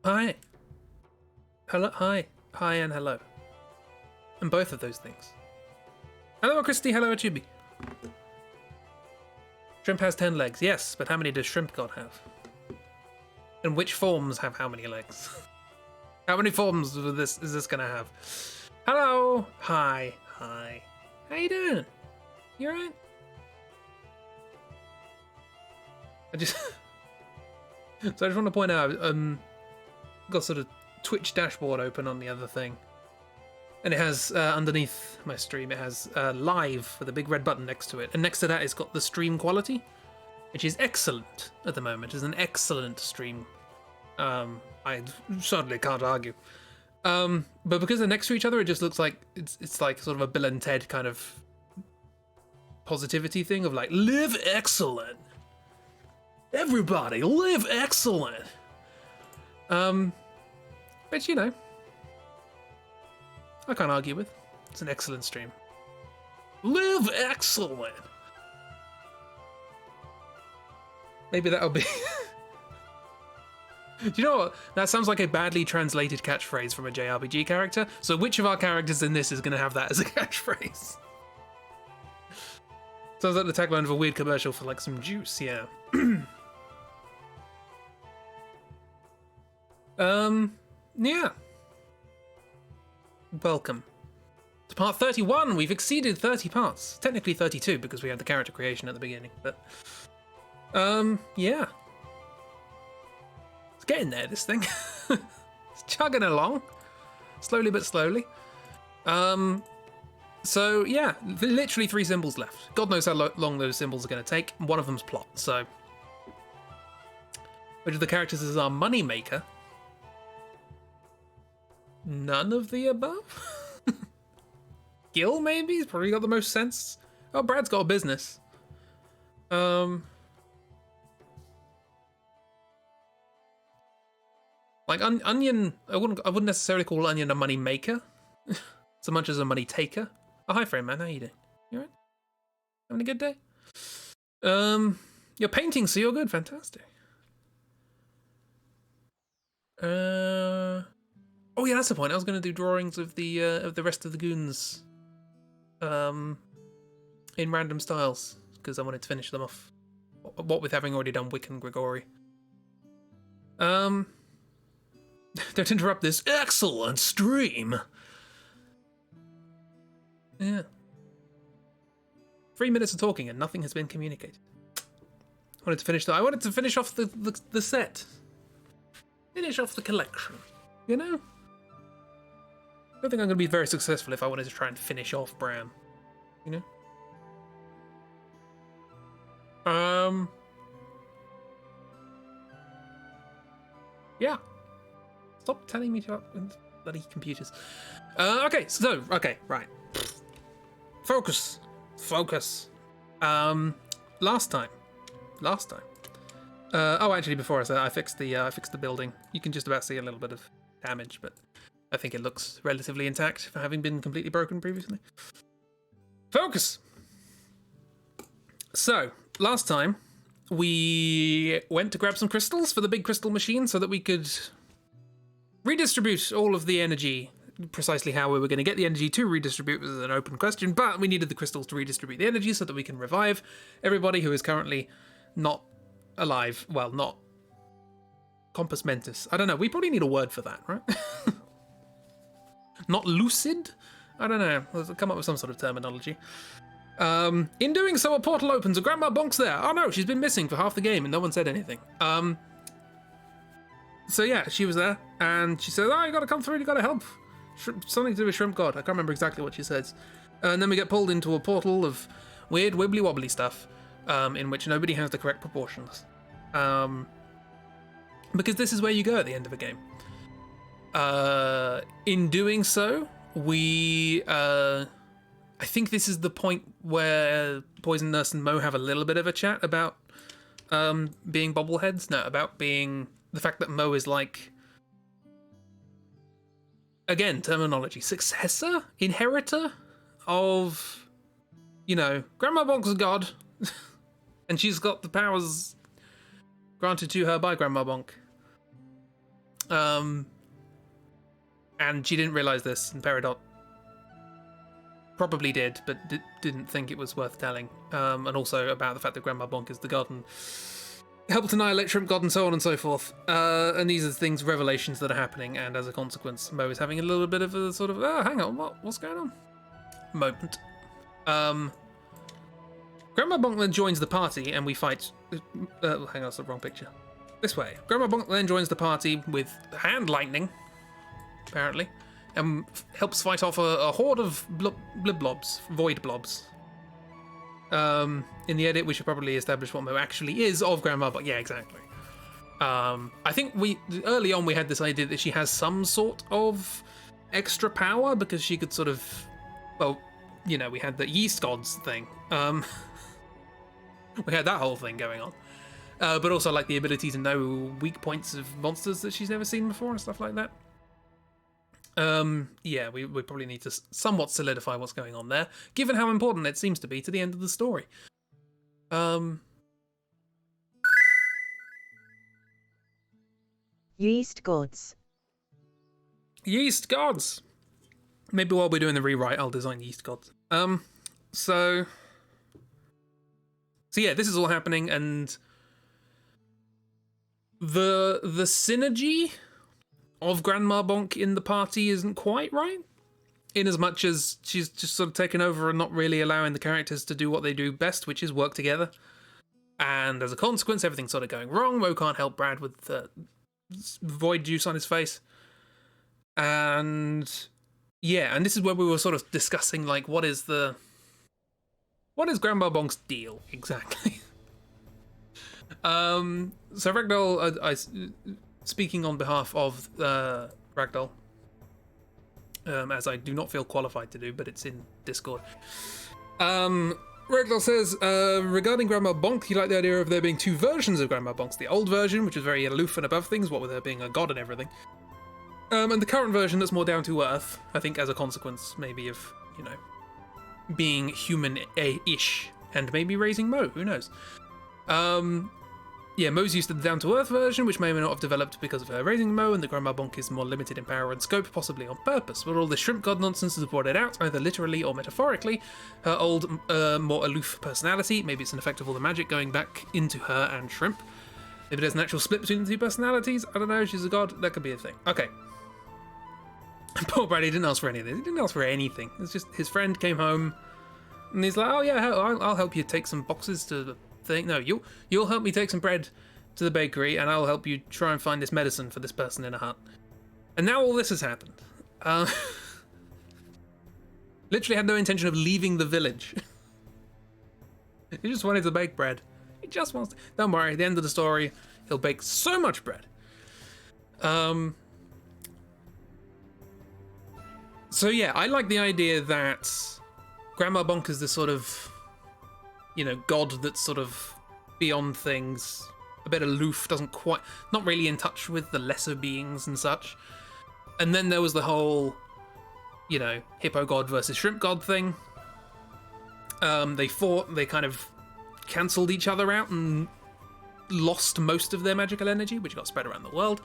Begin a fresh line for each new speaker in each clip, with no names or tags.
Hi. Hello. Hi. Hi and hello. And both of those things. Hello, Christy. Hello, Chibi. Shrimp has 10 legs. Yes, but how many does Shrimp God have? And which forms have how many legs? How many forms is this gonna have? Hello. Hi. Hi. How you doing? You alright? So I just want to point out, got sort of Twitch dashboard open on the other thing, and it has underneath my stream, it has live with a big red button next to it, and next to that it's got the stream quality, which is excellent at the moment. It's an excellent stream. I certainly can't argue. But because they're next to each other, it just looks like it's like sort of a Bill and Ted kind of positivity thing of like, live excellent. Everybody, live excellent. Which, you know, I can't argue with. It's an excellent stream. Live excellent. Maybe that'll be... Do you know what? That sounds like a badly translated catchphrase from a JRPG character. So which of our characters in this is going to have that as a catchphrase? Sounds like the tagline of a weird commercial for like some juice, yeah. Yeah. Welcome to part 31. We've exceeded 30 parts. Technically 32 because we had the character creation at the beginning, but yeah. It's getting there, this thing. It's chugging along. Slowly but slowly. So yeah, literally 3 symbols left. God knows how long those symbols are going to take. One of them's plot, so. Which of the characters is our money maker? None of the above? Gil, maybe? He's probably got the most sense. Oh, Brad's got a business. Like, Onion, I wouldn't necessarily call Onion a money maker, so much as a money taker. Oh, hi, Frame Man, how you doing? You alright? Having a good day? You're painting, so you're good, fantastic. Oh yeah, that's the point. I was going to do drawings of the rest of the goons, in random styles because I wanted to finish them off. What with having already done Wick and Grigori. Don't interrupt this excellent stream. Yeah. 3 minutes of talking and nothing has been communicated. I wanted to finish off the set. Finish off the collection. You know? I don't think I'm going to be very successful if I wanted to try and finish off Bram. You know? Yeah. Stop telling me to bloody computers. Okay, right. Focus. Last time. Oh, actually, before I said I fixed the building. You can just about see a little bit of damage, but I think it looks relatively intact for having been completely broken previously. Focus! So, last time, we went to grab some crystals for the big crystal machine so that we could redistribute all of the energy. Precisely how we were going to get the energy to redistribute was an open question, but we needed the crystals to redistribute the energy so that we can revive everybody who is currently not alive. Well, not compos mentis. I don't know. We probably need a word for that, right? Not lucid? I don't know. Let's come up with some sort of terminology. In doing so, a portal opens. A Grandma Bonk's there. Oh no, she's been missing for half the game and no one said anything. So yeah, she was there and she said, oh, you gotta come through, you gotta help. Something to do with Shrimp God. I can't remember exactly what she says. And then we get pulled into a portal of weird wibbly wobbly stuff, in which nobody has the correct proportions. Because this is where you go at the end of a game. In doing so, I think this is the point where Poison Nurse and Mo have a little bit of a chat about being bobbleheads. No, about being the fact that Mo is like, again, terminology, successor, inheritor of, you know, Grandma Bonk's a god, and she's got the powers granted to her by Grandma Bonk. And she didn't realize this, and Peridot probably did, but didn't think it was worth telling. And also about the fact that Grandma Bonk is the god and helped annihilate Shrimp God and so on and so forth. And these are things, revelations that are happening, and as a consequence, Mo is having a little bit of a sort of, hang on, what's going on? Moment. Grandma Bonk then joins the party, and we fight. Hang on, that's the wrong picture. This way. Grandma Bonk then joins the party with hand lightning, apparently, and helps fight off a horde of blobs, void blobs. In the edit, we should probably establish what Mo actually is of Grandma Bonk. Yeah, exactly. I think early on we had this idea that she has some sort of extra power because she could sort of, well, you know, we had the yeast gods thing. We had that whole thing going on. But also like the ability to know weak points of monsters that she's never seen before and stuff like that. Yeah, we probably need to somewhat solidify what's going on there, given how important it seems to be to the end of the story.
Yeast gods.
Yeast gods! Maybe while we're doing the rewrite, I'll design yeast gods. So yeah, this is all happening, and the synergy of Grandma Bonk in the party isn't quite right, in as much as she's just sort of taken over and not really allowing the characters to do what they do best, which is work together. And as a consequence, everything's sort of going wrong. Mo can't help Brad with the void juice on his face. And yeah, and this is where we were sort of discussing, like, what is Grandma Bonk's deal exactly? So Ragdoll, speaking on behalf of Ragdoll, as I do not feel qualified to do, but it's in Discord. Ragdoll says, regarding Grandma Bonk, he liked the idea of there being two versions of Grandma Bonk. The old version, which was very aloof and above things, what with her being a god and everything. And the current version that's more down to earth, I think as a consequence, maybe of, you know, being human-ish and maybe raising Mo, who knows. Yeah, Mo's used to the down-to-earth version, which may or may not have developed because of her raising Mo, and the Grandma Bonk is more limited in power and scope, possibly on purpose. But all the shrimp god nonsense has brought it out, either literally or metaphorically. Her old, more aloof personality, maybe it's an effect of all the magic going back into her and Shrimp. Maybe there's an actual split between the two personalities, I don't know, she's a god, that could be a thing. Okay. Poor Brady didn't ask for anything. He didn't ask for anything. It's just his friend came home, and he's like, "Oh yeah, I'll help you take some boxes to the thing. No, you'll help me take some bread to the bakery, and I'll help you try and find this medicine for this person in a hut." And now all this has happened. Literally had no intention of leaving the village. He just wanted to bake bread. He just wants to. Don't worry. At the end of the story, he'll bake so much bread. So yeah, I like the idea that Grandma Bonk is this sort of, you know, god that's sort of beyond things, a bit aloof, not really in touch with the lesser beings and such. And then there was the whole, you know, hippo god versus shrimp god thing. They fought, they kind of cancelled each other out and lost most of their magical energy, which got spread around the world.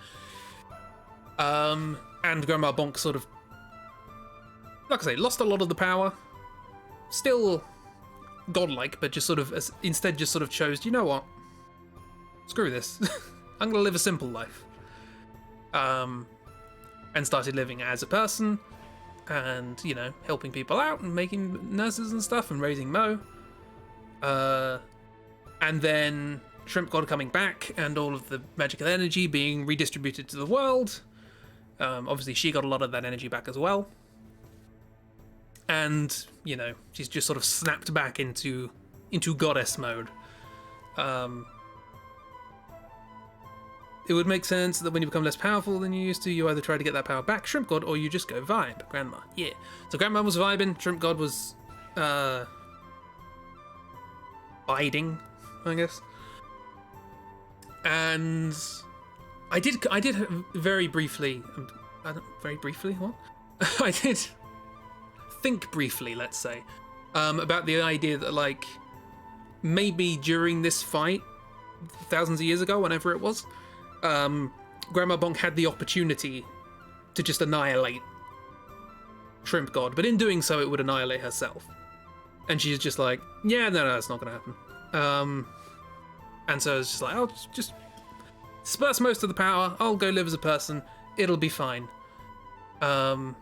And Grandma Bonk sort of, like I say, lost a lot of the power. Still godlike, but just sort of instead just sort of chose, you know what? Screw this. I'm gonna live a simple life. And started living as a person, and, you know, helping people out and making nurses and stuff and raising Mo. And then Shrimp God coming back and all of the magical energy being redistributed to the world. Obviously she got a lot of that energy back as well. And, you know, she's just sort of snapped back into goddess mode. It would make sense that when you become less powerful than you used to, you either try to get that power back, Shrimp God, or you just go vibe, Grandma. Yeah. So Grandma was vibing, Shrimp God was biding, I guess. And I did very briefly, what? I did think briefly, let's say, about the idea that, like, maybe during this fight, thousands of years ago, whenever it was, Grandma Bonk had the opportunity to just annihilate Shrimp God, but in doing so, it would annihilate herself. And she's just like, yeah, no, it's not going to happen. And so it's just like, I'll just disperse most of the power. I'll go live as a person. It'll be fine. And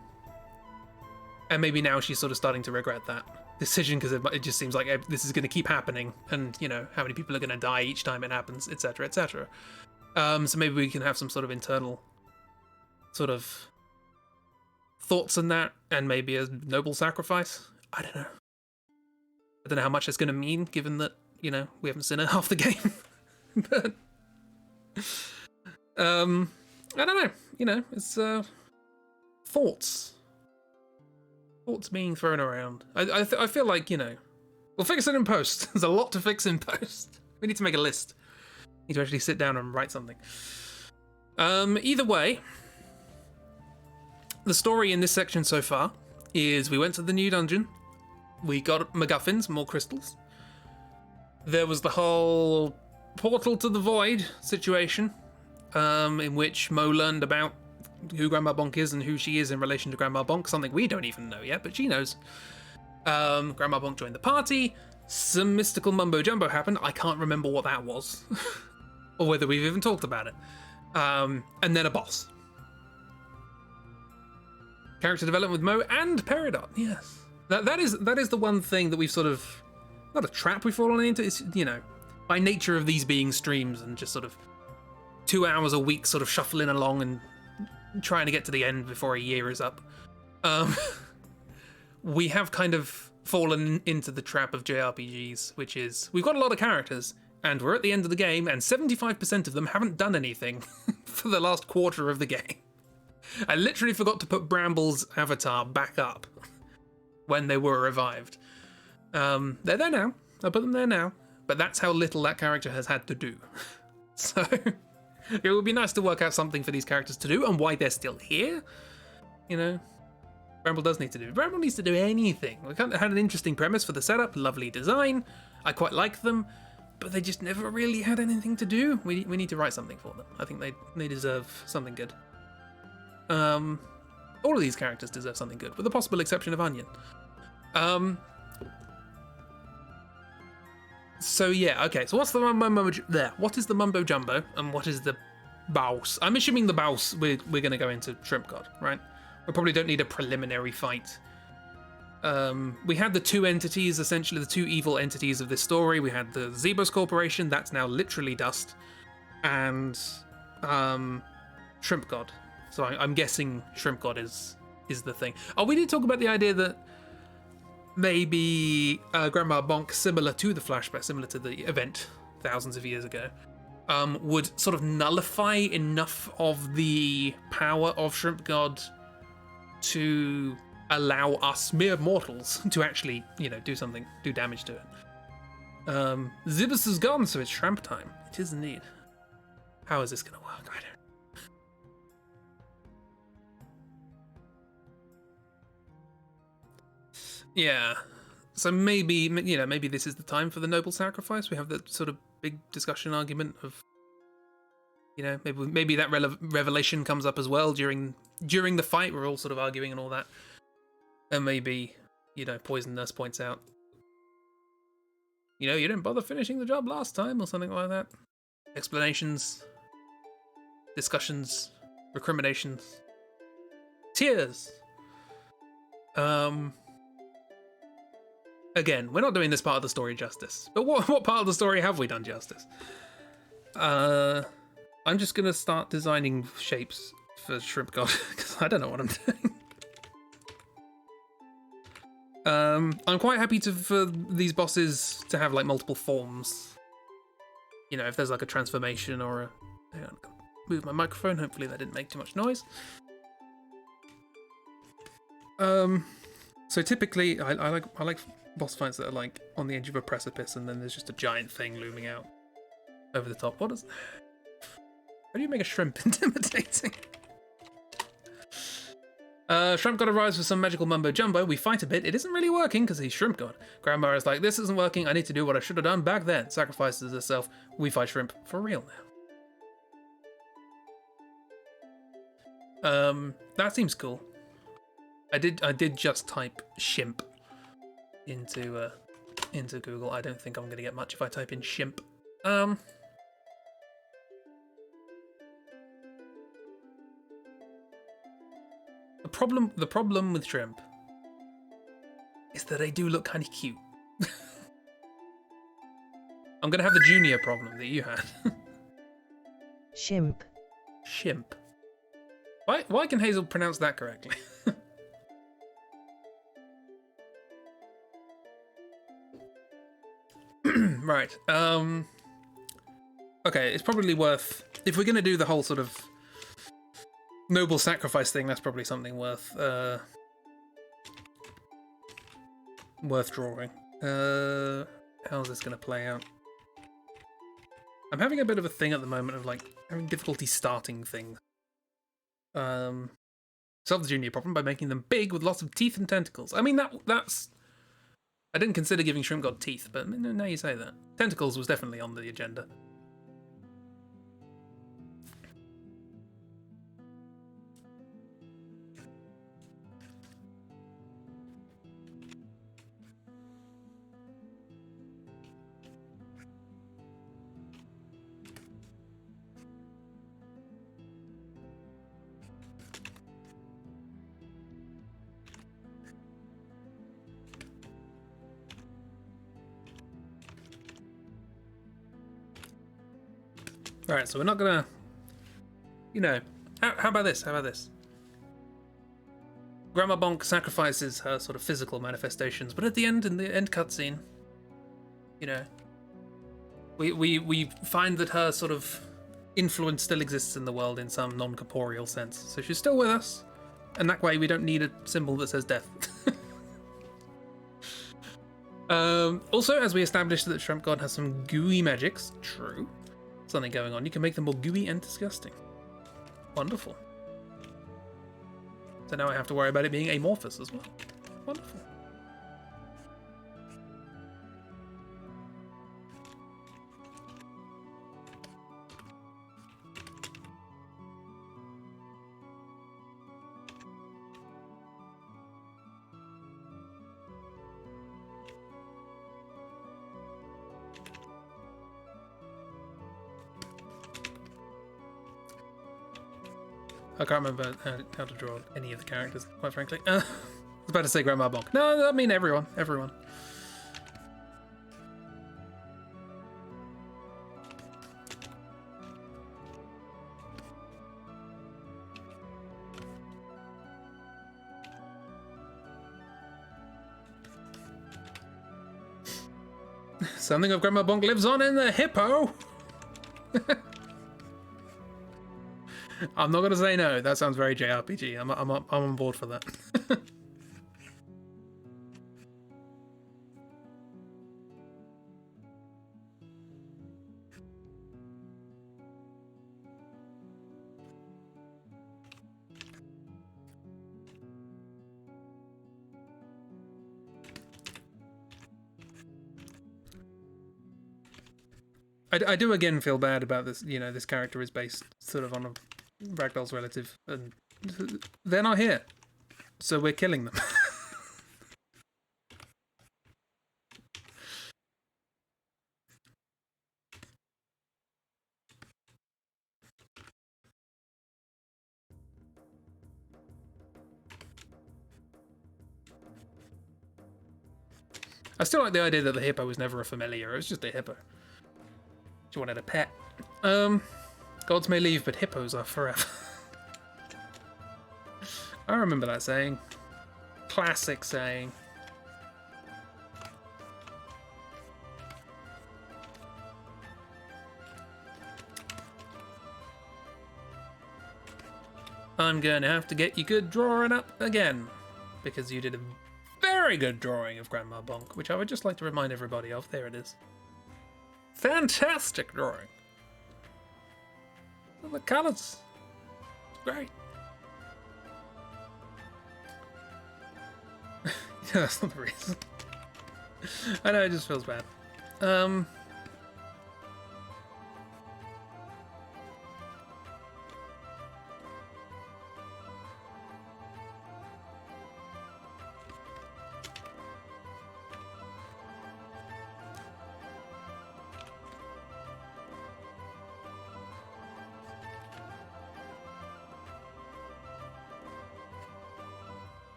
maybe now she's sort of starting to regret that decision, because it just seems like this is going to keep happening, and you know how many people are going to die each time it happens, etc., etc. So maybe we can have some sort of internal sort of thoughts on that, and maybe a noble sacrifice. I don't know. I don't know how much it's going to mean, given that, you know, we haven't seen half the game. But I don't know. You know, it's thoughts being thrown around. I feel like, you know, we'll fix it in post. There's a lot to fix in post. We need to make a list. We need to actually sit down and write something. Either way, the story in this section so far is we went to the new dungeon. We got MacGuffins, more crystals. There was the whole portal to the void situation, in which Mo learned about who Grandma Bonk is and who she is in relation to Grandma Bonk, something we don't even know yet, but she knows. Grandma Bonk joined the party. Some mystical mumbo jumbo happened. I can't remember what that was, or whether we've even talked about it. And then a boss. Character development with Mo and Peridot. Yes, that is the one thing that we've sort of, not a trap we've fallen into. It's, you know, by nature of these being streams and just sort of 2 hours a week, sort of shuffling along and trying to get to the end before a year is up. We have kind of fallen into the trap of JRPGs, which is we've got a lot of characters and we're at the end of the game and 75% of them haven't done anything for the last quarter of the game. I literally forgot to put Bramble's avatar back up when they were revived. They're there now. I put them there now, but that's how little that character has had to do. So it would be nice to work out something for these characters to do and why they're still here. You know, Bramble does need to do. Bramble needs to do anything. We had an interesting premise for the setup, lovely design. I quite like them, but they just never really had anything to do. We need to write something for them. I think they deserve something good. All of these characters deserve something good, with the possible exception of Onion. So yeah, okay. So what's the mumbo there? What is the mumbo jumbo and what is the boss? I'm assuming the boss we're going to go into Shrimp God, right? We probably don't need a preliminary fight. We had the two entities, essentially the two evil entities of this story. We had the Zebos Corporation, that's now literally dust, and Shrimp God. So I'm guessing Shrimp God is the thing. Oh, we did talk about the idea that maybe Grandma Bonk, similar to the flashback, similar to the event thousands of years ago, would sort of nullify enough of the power of Shrimp God to allow us mere mortals to actually, you know, do something, do damage to it. Zibus is gone, so it's Shrimp time. It is indeed. How is this going to work? I don't know. Yeah, so maybe, you know, maybe this is the time for the noble sacrifice. We have that sort of big discussion argument of, you know, maybe that revelation comes up as well during the fight. We're all sort of arguing and all that, and maybe, you know, Poison Nurse points out, you know, you didn't bother finishing the job last time or something like that. Explanations, discussions, recriminations, tears. Again, we're not doing this part of the story justice, but what part of the story have we done justice? I'm just gonna start designing shapes for Shrimp God because I don't know what I'm doing. I'm quite happy for these bosses to have like multiple forms. You know, if there's like a transformation or a... Hang on, move my microphone. Hopefully that didn't make too much noise. So typically, I like boss fights that are like on the edge of a precipice, and then there's just a giant thing looming out over the top. How do you make a shrimp intimidating? Shrimp God arrives with some magical mumbo jumbo. We fight a bit. It isn't really working because he's Shrimp God. Grandma is like, this isn't working. I need to do what I should have done back then. Sacrifices herself. We fight Shrimp for real now. That seems cool. I did just type Shwimp into Google. I don't think I'm gonna get much if I type in Shwimp. The problem with Shwimp is that they do look kind of cute. I'm gonna have the junior problem that you had.
Shwimp.
Shwimp. Why can Hazel pronounce that correctly? Right. Okay, it's probably worth, if we're gonna do the whole sort of noble sacrifice thing, that's probably something worth drawing. How's this gonna play out? I'm having a bit of a thing at the moment of like having difficulty starting things. Solve the junior problem by making them big with lots of teeth and tentacles. I mean that's. I didn't consider giving Shrimp God teeth, but now you say that. Tentacles was definitely on the agenda. Alright, so we're not gonna... You know, how about this? How about this? Grandma Bonk sacrifices her sort of physical manifestations, but at the end, in the end cutscene, you know, we find that her sort of influence still exists in the world in some non-corporeal sense. So she's still with us, and that way we don't need a symbol that says death. Also, as we established that Shrimp God has some gooey magics, true, something going on, you can make them more gooey and disgusting. Wonderful. So now I have to worry about it being amorphous as well. Wonderful. I can't remember how to draw any of the characters, quite frankly. I was about to say Grandma Bonk. No, I mean everyone. Everyone. Something of Grandma Bonk lives on in the hippo! I'm not gonna say no. That sounds very JRPG. I'm on board for that. I do again feel bad about this. You know, this character is based sort of on a Ragdoll's relative, and they're not here, so we're killing them. I still like the idea that the hippo was never a familiar. It was just a hippo. She wanted a pet. Gods may leave, but hippos are forever. I remember that saying. Classic saying. I'm gonna have to get you good drawing up again, because you did a very good drawing of Grandma Bonk, which I would just like to remind everybody of. There it is. Fantastic drawing. The colours. Great. Yeah, that's not the reason. I know, it just feels bad.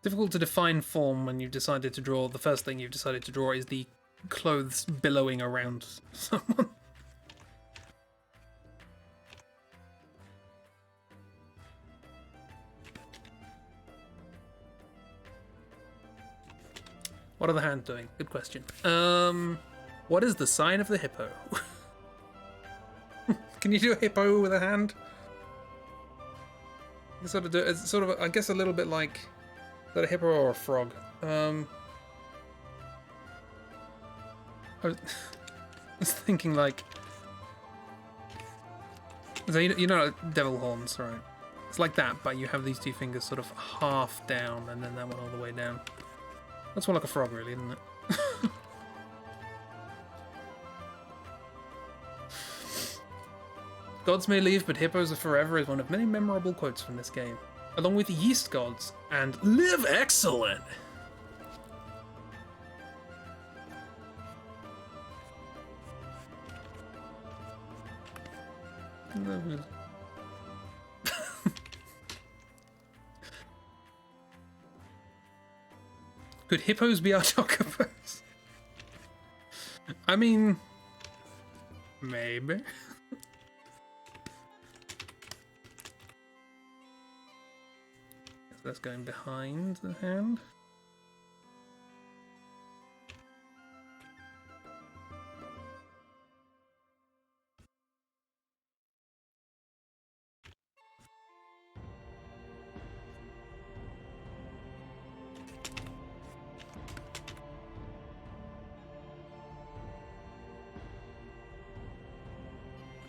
Difficult to define form when you've decided to draw. The first thing you've decided to draw is the clothes billowing around someone. What are the hands doing? Good question. What is the sign of the hippo? Can you do a hippo with a hand? You sort of do it's sort of, I guess, a little bit like, is that a hippo or a frog? I was thinking like, so you know devil horns, right? It's like that, but you have these two fingers sort of half down, and then that one all the way down. That's more like a frog, really, isn't it? Gods may leave, but hippos are forever is one of many memorable quotes from this game, along with yeast gods and live excellent. Could hippos be our chocobos? I mean, maybe. So that's going behind the hand.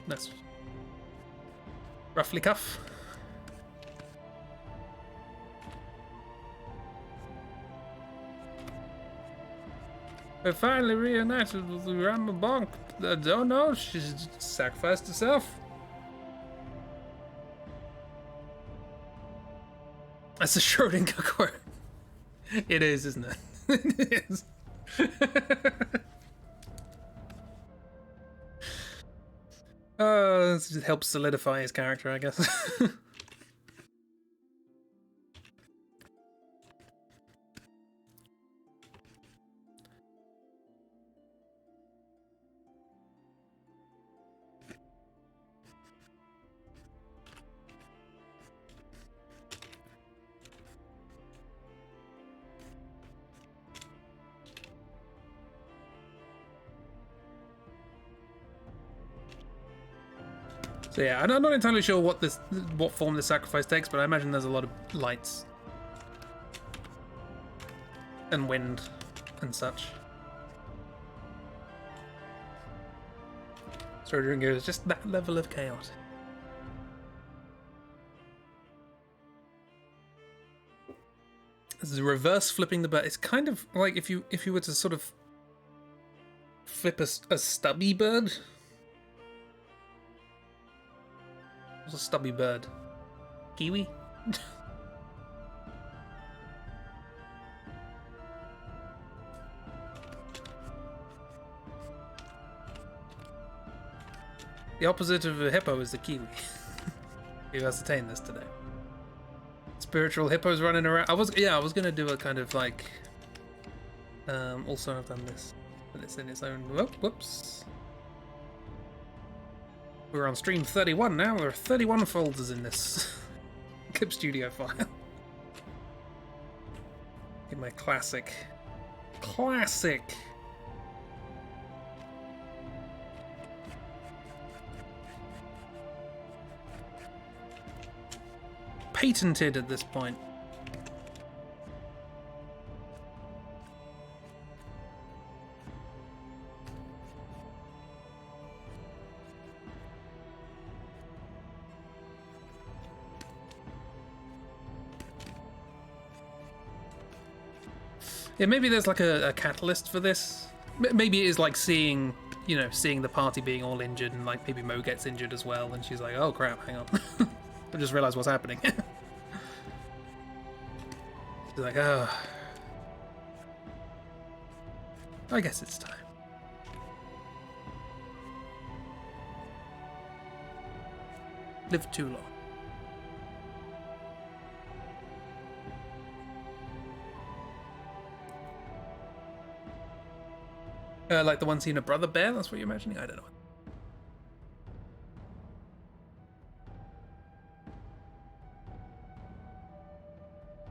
That's roughly cuff. We finally reunited with the Grandma Bonk. I don't know, she's sacrificed herself. That's a Schrodinger quote. It is, isn't it? It is. This just helps solidify his character, I guess. So yeah, I'm not entirely sure what form this sacrifice takes, but I imagine there's a lot of lights and wind and such. Schrodinger is just that level of chaos. This is reverse flipping the bird. It's kind of like if you were to sort of flip a stubby bird. What's a stubby bird? Kiwi? The opposite of a hippo is the kiwi. We've ascertained this today. Spiritual hippos running around. I was gonna do a kind of like. Also, I've done this, but it's in its own. Whoops. We're on stream 31 now. There are 31 folders in this Clip Studio file. In my classic. Patented at this point. Yeah, maybe there's like a catalyst for this. Maybe it is like seeing the party being all injured, and like maybe Mo gets injured as well, and she's like, oh crap, hang on. I just realized what's happening. She's like, oh. I guess it's time. Live too long. Like the one seeing a brother bear? That's what you're imagining? I don't know.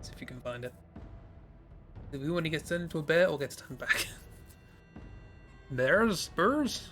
See if you can find it. Is it when he gets turned into a bear or gets turned back? Bears? Burrs?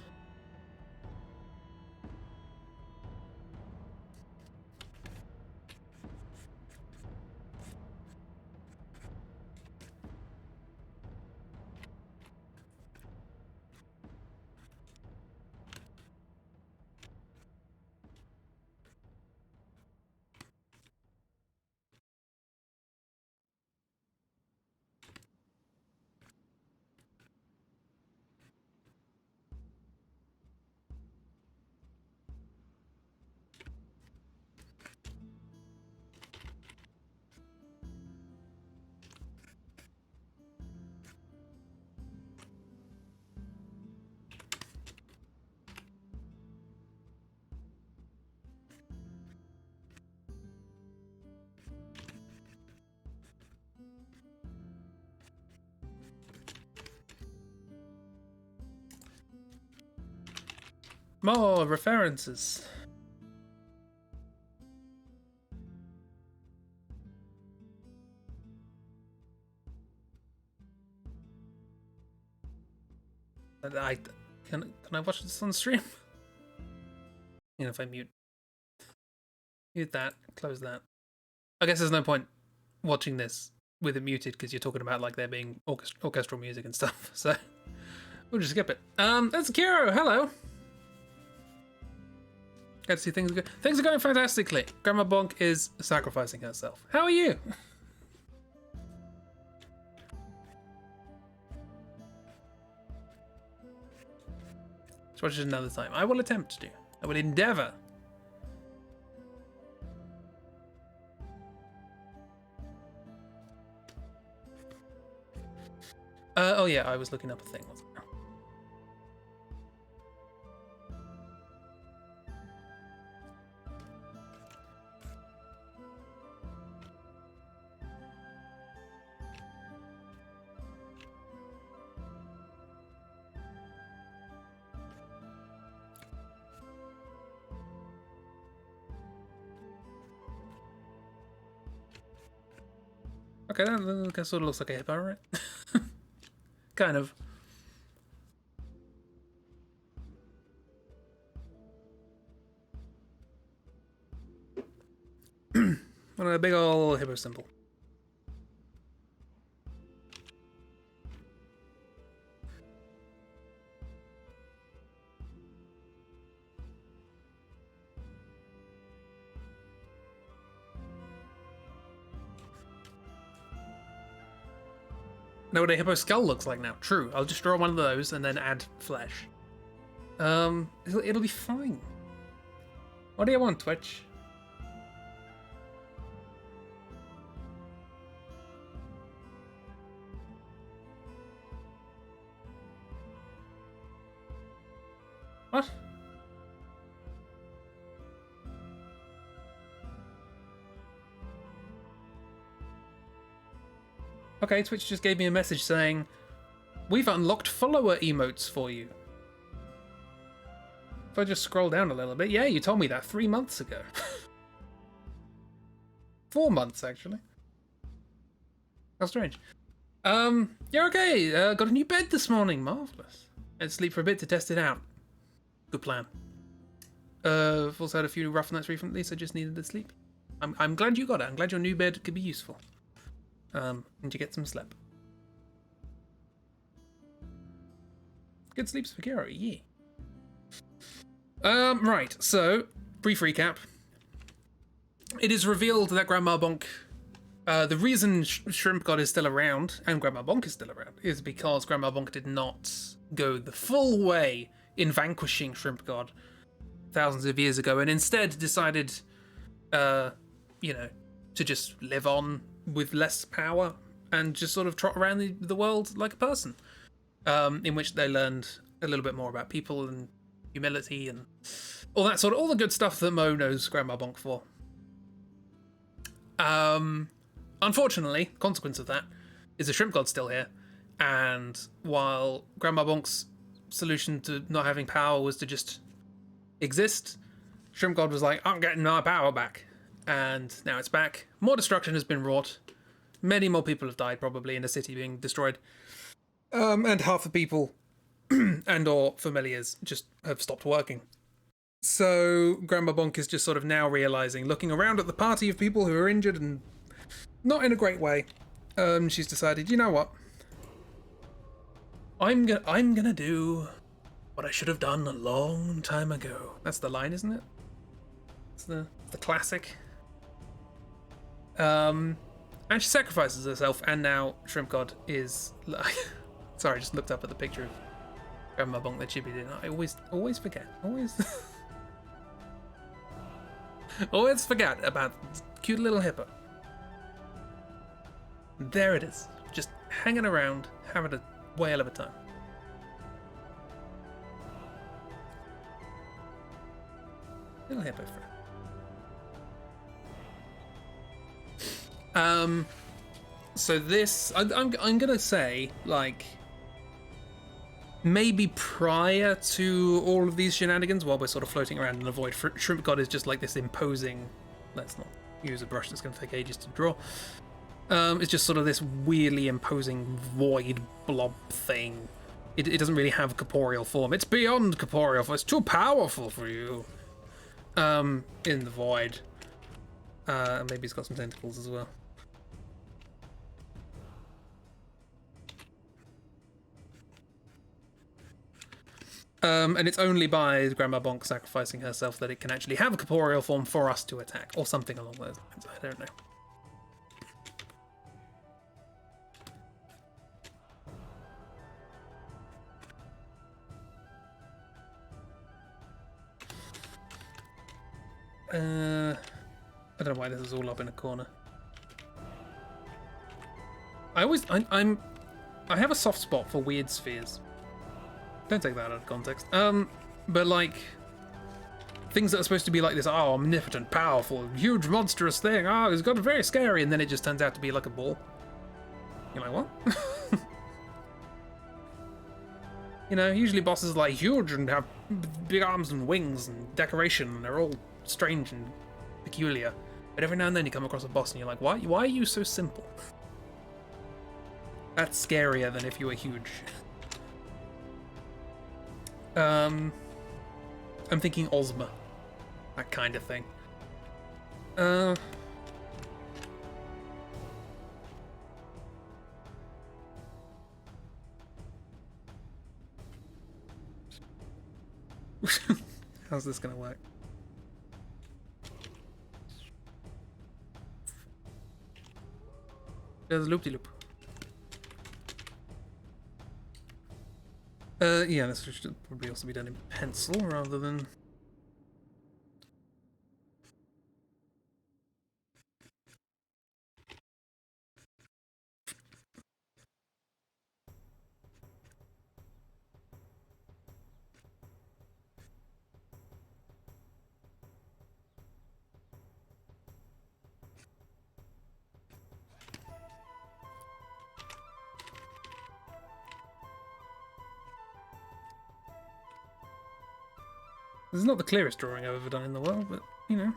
More references. Can I watch this on stream? You know, if I mute that, close that. I guess there's no point watching this with it muted because you're talking about like there being orchestral music and stuff. So we'll just skip it. That's Kiro. Hello. Glad to see things are good. Things are going fantastically. Grandma Bonk is sacrificing herself. How are you? Let's watch it another time. I will attempt to. I will endeavor. Oh yeah, I was looking up a thing. Okay, that sort of looks like a hippo, right? Kind of. What a big old hippo symbol. Know what a hippo skull looks like now. True. I'll just draw one of those and then add flesh. It'll be fine. What do you want, Twitch? What? Okay, Twitch just gave me a message saying, we've unlocked follower emotes for you. If I just scroll down a little bit, yeah, you told me that 3 months ago. 4 months, actually. How strange. Yeah, okay, got a new bed this morning, marvellous. And sleep for a bit to test it out. Good plan. I've also had a few rough nights recently, so just needed to sleep. I'm glad you got it. I'm glad your new bed could be useful. And you get some sleep. Good sleeps for Kiro, yeah. Right, so, brief recap. It is revealed that Grandma Bonk, the reason Shrimp God is still around, and Grandma Bonk is still around, is because Grandma Bonk did not go the full way in vanquishing Shrimp God thousands of years ago, and instead decided, you know, to just live on with less power and just sort of trot around the world like a person, in which they learned a little bit more about people and humility and all the good stuff that Mo knows Grandma Bonk for. Unfortunately, consequence of that is the Shrimp God's still here, and while Grandma Bonk's solution to not having power was to just exist, Shrimp God was like, I'm getting my power back. And now it's back. More destruction has been wrought. Many more people have died, probably, in the city being destroyed. And half the people and or familiars just have stopped working. So Grandma Bonk is just sort of now realizing, looking around at the party of people who are injured and not in a great way, she's decided, you know what? I'm gonna do what I should have done a long time ago. That's the line, isn't it? It's the classic. And she sacrifices herself, and now Shrimp God is like... Sorry, I just looked up at the picture of Grandma Bonk that Chibi did. I always forget. Always forget about cute little hippo. There it is, just hanging around, having a whale of a time. Little hippo friend. So this, I'm gonna say, like, maybe prior to all of these shenanigans, while we're sort of floating around in the void, Shrimp God is just like this imposing, let's not use a brush that's going to take ages to draw, it's just sort of this weirdly imposing void blob thing. It doesn't really have corporeal form. It's beyond corporeal form. It's too powerful for you. In the void. Maybe it's got some tentacles as well. And it's only by Grandma Bonk sacrificing herself that it can actually have a corporeal form for us to attack, or something along those lines. I don't know. I don't know why this is all up in a corner. I have a soft spot for weird spheres. Don't take that out of context. But like things that are supposed to be like this, oh, omnipotent, powerful, huge, monstrous thing. Oh, it's got very scary, and then it just turns out to be like a ball. You're like, what? You know, usually bosses are like huge and have big arms and wings and decoration, and they're all strange and peculiar. But every now and then you come across a boss and you're like, why are you so simple? That's scarier than if you were huge. I'm thinking Ozma. That kind of thing. How's this gonna work? There's a loop-de-loop. Yeah, this should probably also be done in pencil rather than... This is not the clearest drawing I've ever done in the world, but, you know.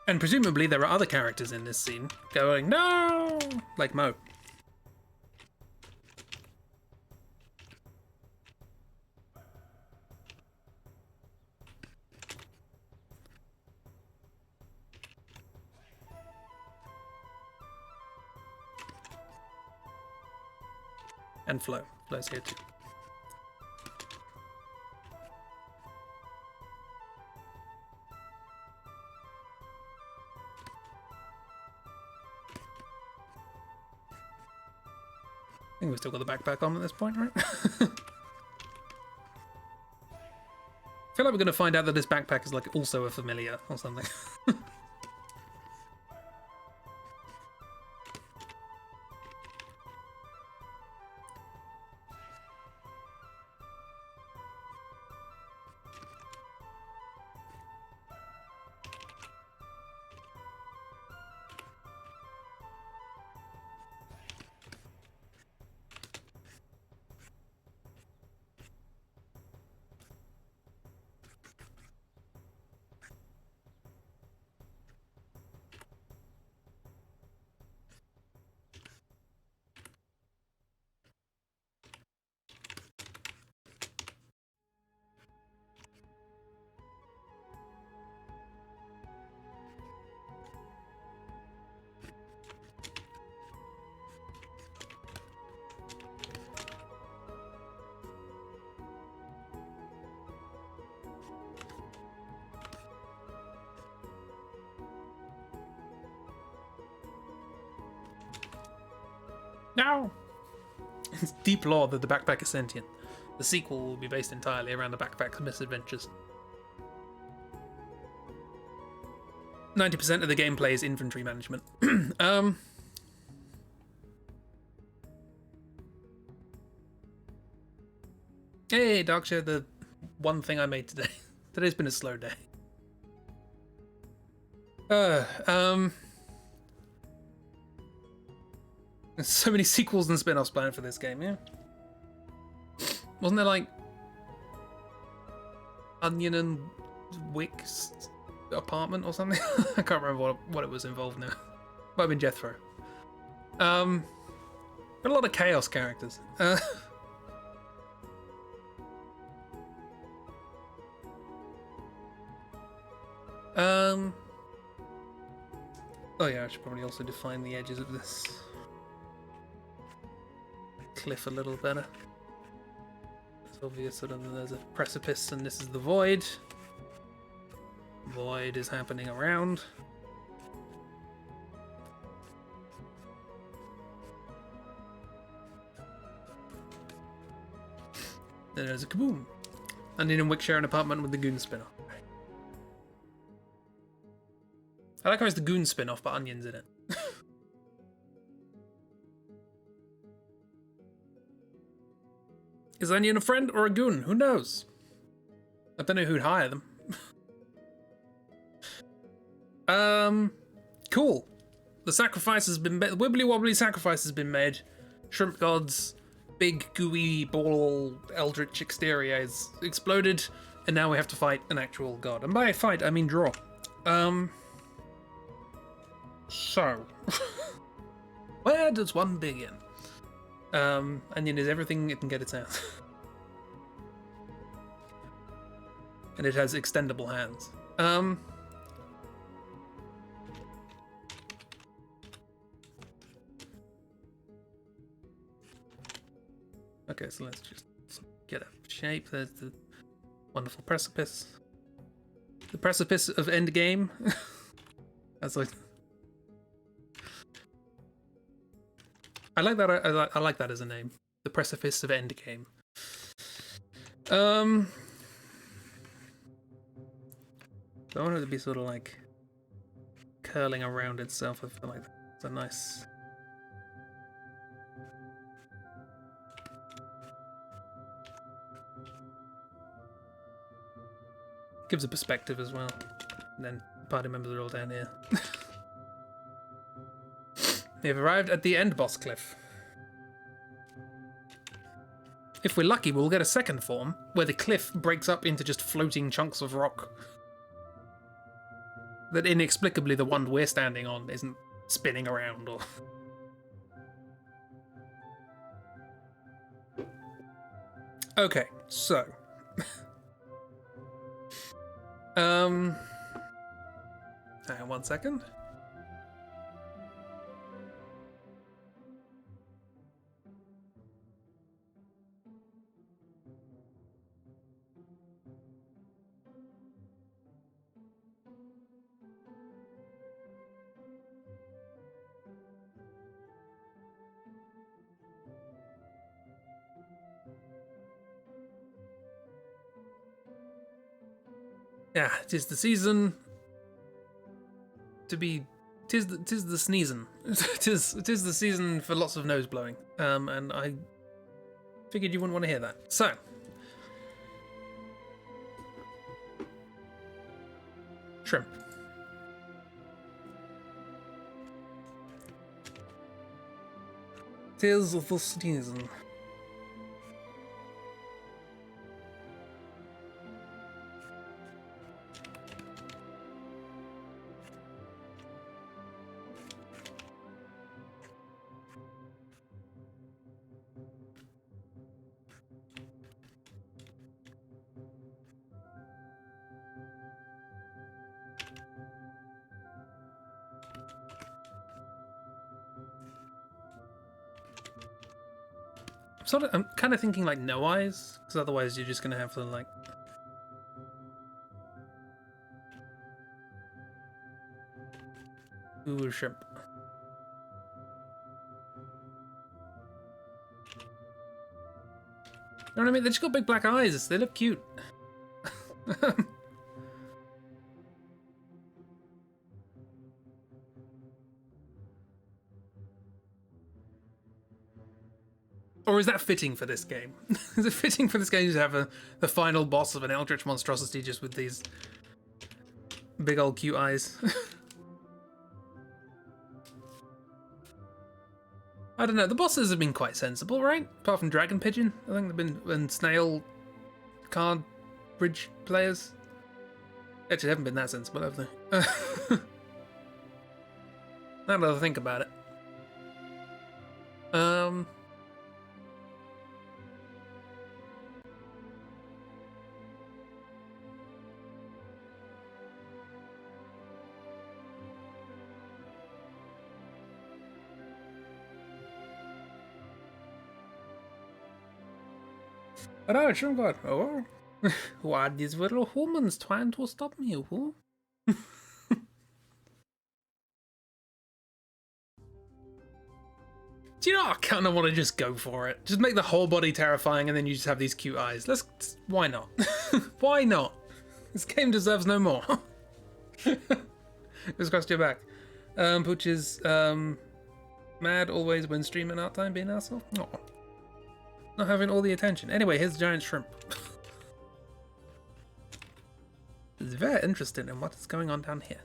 And presumably there are other characters in this scene going, no! Like Mo. And Flo. Flo's here too. think we've still got the backpack on at this point, right? I feel like we're going to find out that this backpack is like also a familiar or something. No! It's deep lore that the backpack is sentient. The sequel will be based entirely around the backpack's misadventures. 90% of the gameplay is inventory management. Hey, Darkshare, the one thing I made today. Today's been a slow day. There's so many sequels and spin-offs planned for this game, yeah? Wasn't there like Onion and Wick's apartment or something? I can't remember what it was involved now. Might have been Jethro. But a lot of Chaos characters. Oh yeah, I should probably also define the edges of this cliff a little better. It's obvious that there's a precipice and this is the void. Void is happening around. Then there's a kaboom. Onion and Wick share an apartment with the Goon spin-off. I like how it's the Goon spin-off, but Onion's in it. Is Onion a friend or a goon? Who knows? I don't know who'd hire them. Cool. The sacrifice has been made. The wibbly wobbly sacrifice has been made. Shrimp God's big gooey ball eldritch exterior is exploded, and now we have to fight an actual god. And by fight, I mean draw. So, where does one begin? Onion is everything it can get its hands. And it has extendable hands. Okay, so let's just get a shape. There's the wonderful precipice. The precipice of endgame. That's like... I like that. I like that as a name. The precipice of endgame. I want it to be sort of like curling around itself. I feel like it's a nice. Gives a perspective as well. And then party members are all down here. We have arrived at the end boss cliff. If we're lucky, we'll get a second form where the cliff breaks up into just floating chunks of rock. That inexplicably the one we're standing on isn't spinning around or... Okay, so... Hang on 1 second. Yeah, 'tis the season to be. Tis the sneezing. Tis the season for lots of nose blowing. And I figured you wouldn't want to hear that. So, shrimp. Tis the season. I'm kind of thinking like no eyes, because otherwise you're just gonna have to like. Ooh, shrimp. You know what I mean? They just got big black eyes. They look cute. Or is that fitting for this game? Is it fitting for this game to have the final boss of an eldritch monstrosity just with these big old cute eyes? I don't know. The bosses have been quite sensible, right? Apart from Dragon Pigeon, I think they've been, and Snail card bridge players. Actually, they haven't been that sensible, have they? Now that I think about it. Hello, Shwimp God. Oh, who are these little humans trying to stop me? Who? Do you know? I kind of want to just go for it. Just make the whole body terrifying, and then you just have these cute eyes. Why not? Why not? This game deserves no more. Just crossed your back. Which is mad always when streaming art time being an asshole. Oh. Not having all the attention. Anyway, here's the giant shrimp. It's very interesting in what is going on down here.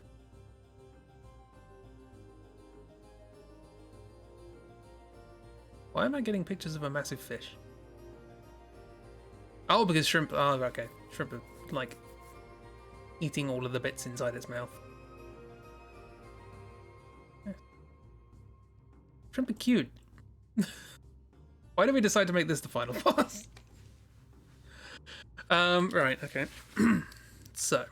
Why am I getting pictures of a massive fish? Oh, because shrimp. Oh, okay. Shrimp are like eating all of the bits inside its mouth. Yeah. Shrimp are cute. Why did we decide to make this the final boss? Right, okay. So.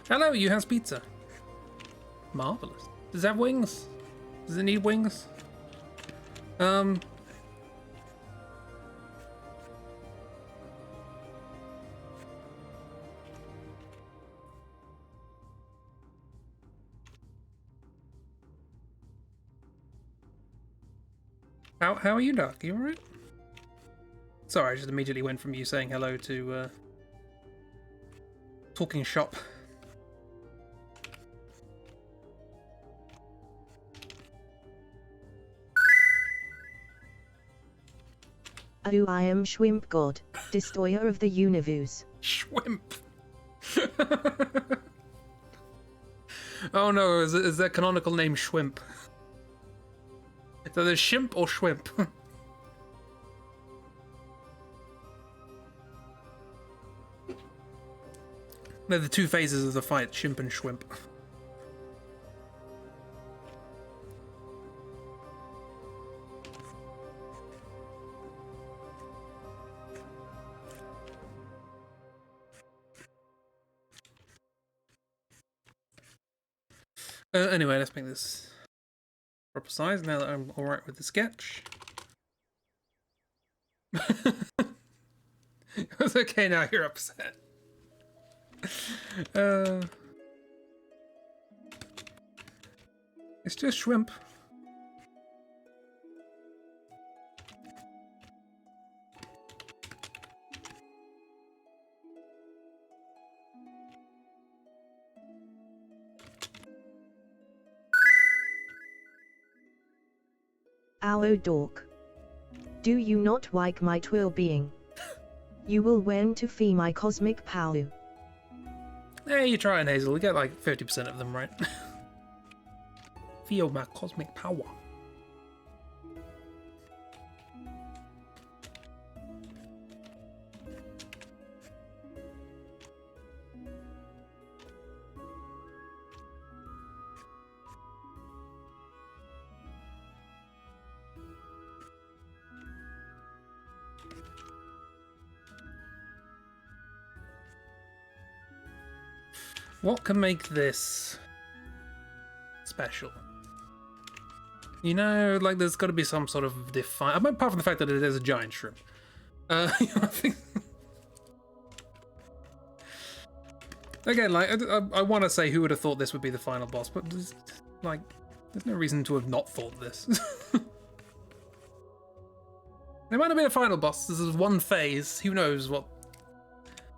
Hello, you has pizza. Marvelous. Does it have wings? Does it need wings? How are you, Doc? You alright? Sorry, I just immediately went from you saying hello to talking shop.
Oh, I am Shwimp God, destroyer of the universe.
Shwimp. Oh no, is their canonical name Shwimp? So there's Shimp or Shwimp? They're the two phases of the fight, Shimp and Shwimp. Anyway, let's make this proper size now that I'm alright with the sketch. It's okay now, you're upset. It's just Shwimp.
Ow dork. Do you not like my twirl being? You will win to fee my cosmic power.
Hey, you're trying, Hazel. We get like 50% of them right. Feel my cosmic power. What can make this special? You know, like there's got to be some sort of define. I mean, apart from the fact that it is a giant shrimp. I think. Again, like I want to say who would have thought this would be the final boss, but there's no reason to have not thought this. There might have been a final boss. This is one phase. Who knows what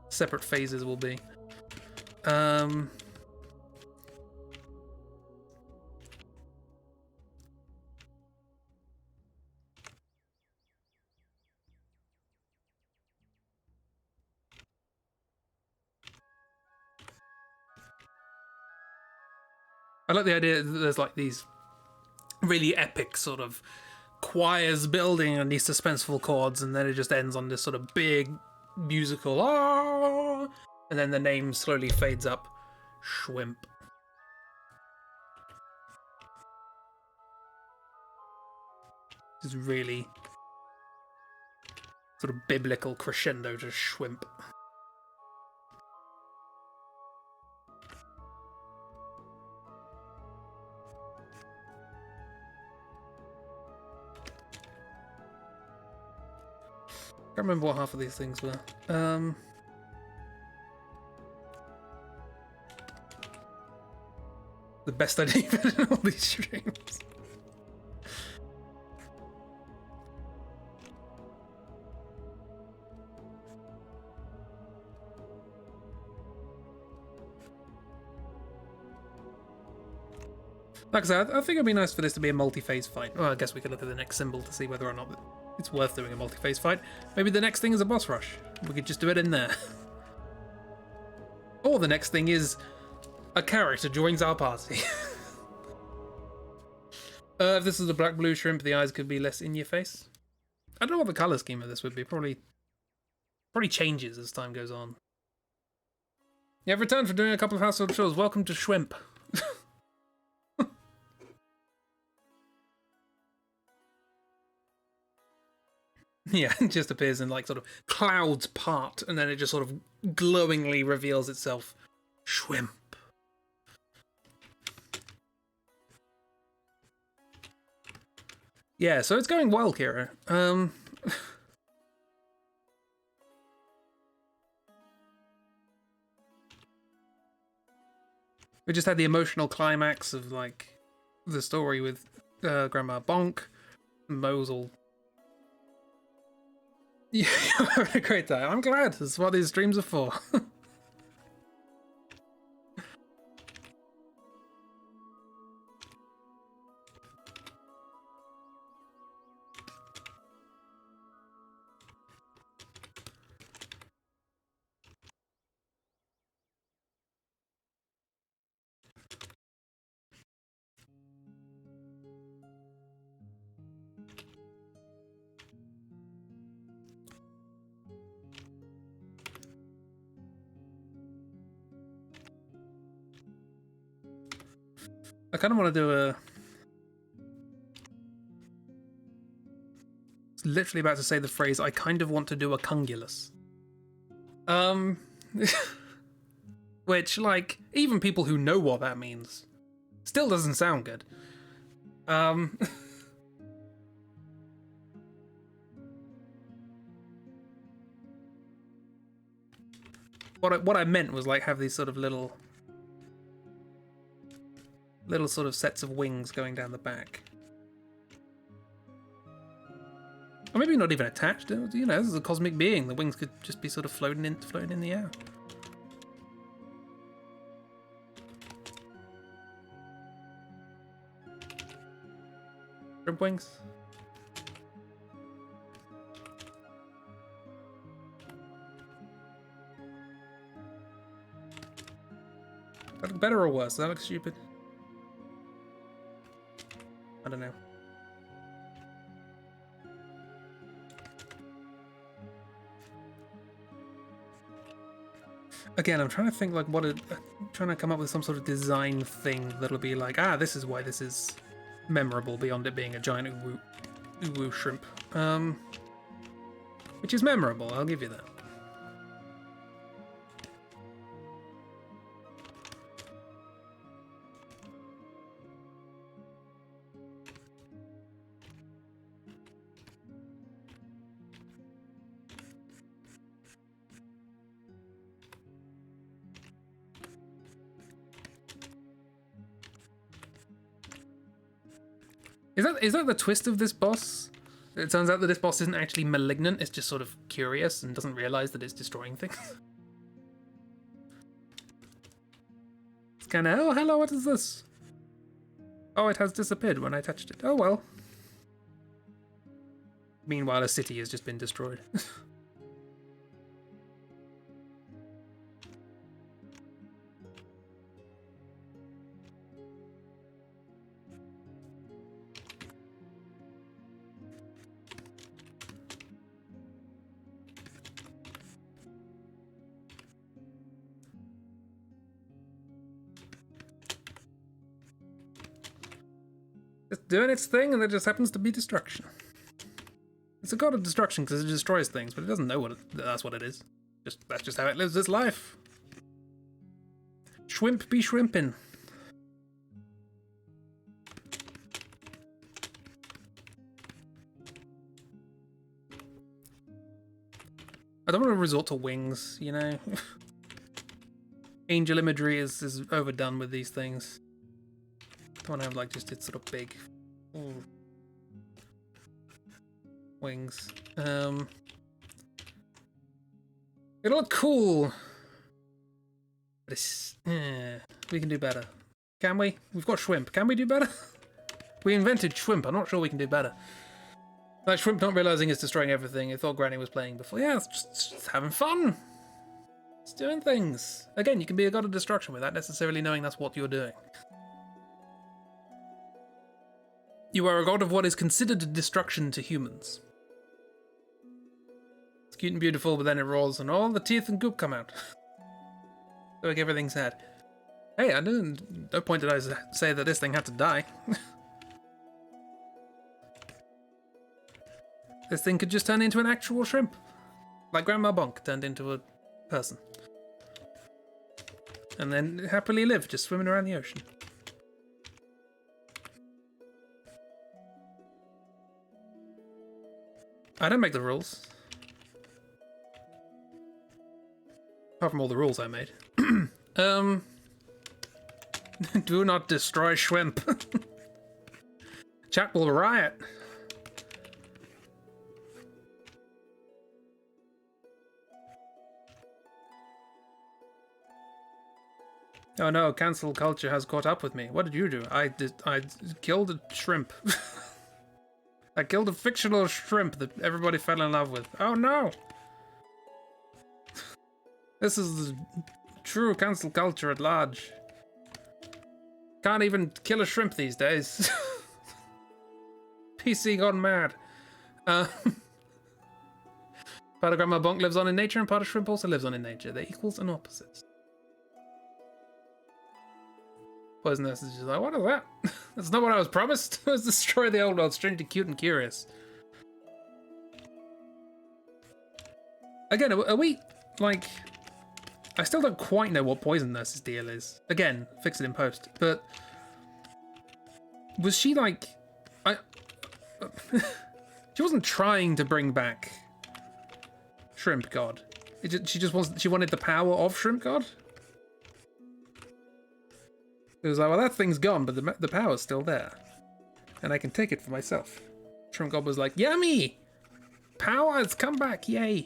separate phases will be. I like the idea that there's like these really epic sort of choirs building on these suspenseful chords, and then it just ends on this sort of big musical ah, and then the name slowly fades up. Shwimp. This is really sort of biblical crescendo to Shwimp. I can't remember what half of these things were. The best idea in all these streams. Like I said, I think it'd be nice for this to be a multi-phase fight. Well, I guess we could look at the next symbol to see whether or not it's worth doing a multi-phase fight. Maybe the next thing is a boss rush. We could just do it in there. Or the next thing is a character joins our party. If this is a black-blue shrimp, the eyes could be less in your face. I don't know what the color scheme of this would be. Probably changes as time goes on. You have returned for doing a couple of household chores. Welcome to Shwimp. Yeah, it just appears in like sort of clouds part, and then it just sort of glowingly reveals itself. Shwimp. Yeah, so it's going well, Kira. We just had the emotional climax of like the story with Grandma Bonk, Mosel. Yeah, you're having a great time. I'm glad. That's what these streams are for. I kind of want to do a... I was literally about to say the phrase, I kind of want to do a cungulus. Which, like, even people who know what that means Still doesn't sound good. What I meant was like have these sort of little sort of sets of wings going down the back. Or maybe not even attached. You know, this is a cosmic being. The wings could just be sort of floating in the air. Shrimp wings. Does that look better or worse? Does that look stupid? I don't know. Again, I'm trying to think like trying to come up with some sort of design thing that'll be like, this is why this is memorable beyond it being a giant uwu shrimp. Which is memorable, I'll give you that. Is that the twist of this boss? It turns out that this boss isn't actually malignant, it's just sort of curious and doesn't realize that it's destroying things. It's kind of, oh, hello, what is this? Oh, it has disappeared when I touched it. Oh, well. Meanwhile, a city has just been destroyed. It's doing its thing, and there just happens to be destruction. It's a god of destruction because it destroys things, but it doesn't know that's what it is. That's just how it lives its life. Shwimp be shrimpin'. I don't want to resort to wings, you know. Angel imagery is overdone with these things. I want to have like just its sort of big wings. It'll look cool, but it's we can do better. Can we? We've got Shwimp. Can we do better? We invented Shwimp. I'm not sure we can do better. Like Shwimp not realizing it's destroying everything. It thought Granny was playing before. Yeah, it's just having fun. It's doing things. Again, you can be a god of destruction without necessarily knowing that's what you're doing. You are a god of what is considered destruction to humans. It's cute and beautiful, but then it rolls and all the teeth and goop come out. So like everything's sad. Hey, I didn't. No point did I say that this thing had to die. This thing could just turn into an actual shrimp. Like Grandma Bonk turned into a person. And then happily live, just swimming around the ocean. I don't make the rules. Apart from all the rules I made. Do not destroy Shwimp. Chat will riot. Oh no, cancel culture has caught up with me. What did you do? I killed a shrimp. I killed a fictional shrimp that everybody fell in love with. Oh no! This is the true cancel culture at large. Can't even kill a shrimp these days. PC gone mad. Part of Grandma Bonk lives on in nature, and part of Shrimp also lives on in nature. They're equals and opposites. Poisonous is just like, what is that? That's not what I was promised. It was destroy the old world, strangely cute and curious. Again, are we, like... I still don't quite know what Poison Nurse's deal is. Again, fix it in post. But Was she like... she wasn't trying to bring back Shrimp God. She wanted the power of Shrimp God? It was like, well, that thing's gone, but the power's still there. And I can take it for myself. Shrimp God was like, yummy! Power has come back, yay!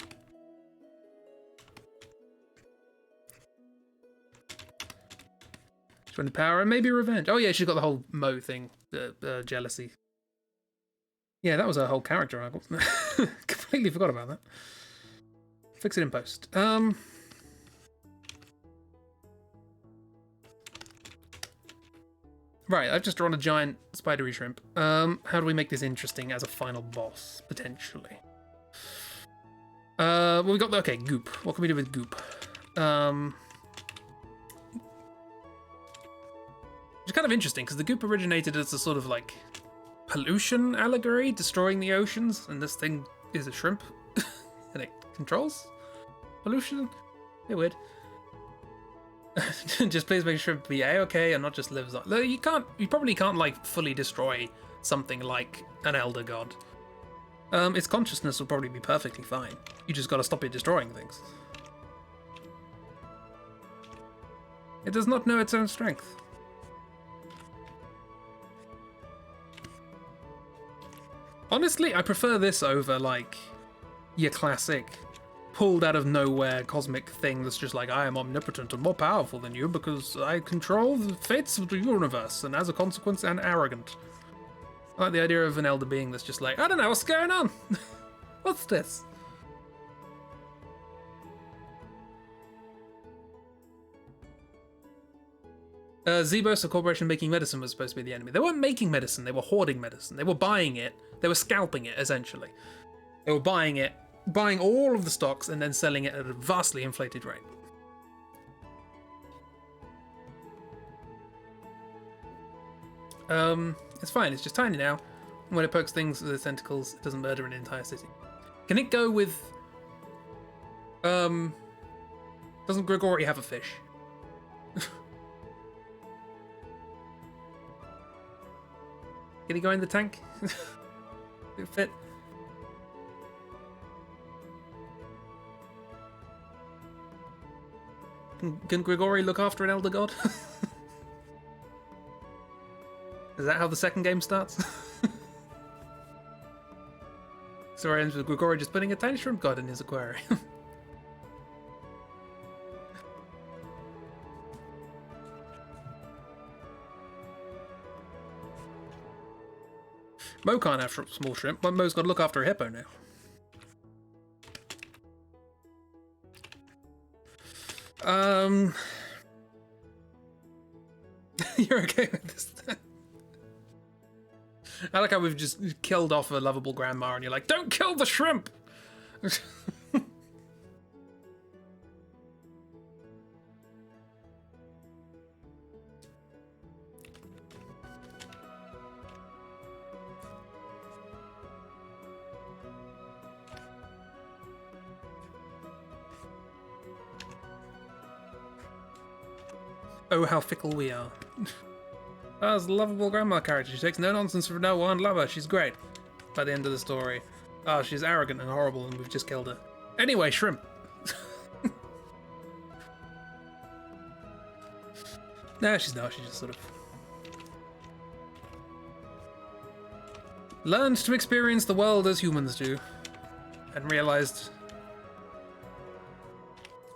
She wanted power and maybe revenge. Oh yeah, she's got the whole Mo thing, jealousy. Yeah, that was her whole character arc, wasn't it? Completely forgot about that. Fix it in post. Right, I've just drawn a giant spidery shrimp. How do we make this interesting as a final boss, potentially? Well, we got okay, goop. What can we do with goop? Which is kind of interesting because the goop originated as a sort of like pollution allegory, destroying the oceans, and this thing is a shrimp, and it controls pollution. Bit weird. Just please make shrimp be A-okay and not just lives on. You probably can't like fully destroy something like an elder god. Its consciousness will probably be perfectly fine. You just gotta stop it destroying things. It does not know its own strength. Honestly, I prefer this over, like, your classic pulled out of nowhere cosmic thing that's just like, I am omnipotent and more powerful than you because I control the fates of the universe and as a consequence, and arrogant. I like the idea of an elder being that's just like, I don't know, what's going on? What's this? Zebos, a corporation making medicine, was supposed to be the enemy. They weren't making medicine, they were hoarding medicine. They were buying it. They were scalping it, essentially. They were buying it, buying all of the stocks, and then selling it at a vastly inflated rate. It's fine, it's just tiny now. When it pokes things with its tentacles, it doesn't murder an entire city. Can it go with... Doesn't Grigori have a fish? Can he go in the tank? It fit. Can Grigori look after an elder god? Is that how the second game starts? So it ends with Grigori just putting a tiny shrimp god in his aquarium. Mo can't have small shrimp, but Mo's got to look after a hippo now. You're okay with this then? I like how we've just killed off a lovable grandma and you're like, don't kill the shrimp! Oh, how fickle we are. That's a lovable grandma character. She takes no nonsense from no one. Love her. She's great. By the end of the story. Oh, she's arrogant and horrible and we've just killed her. Anyway, shrimp. No, she's not. She just sort of... learned to experience the world as humans do. And realized...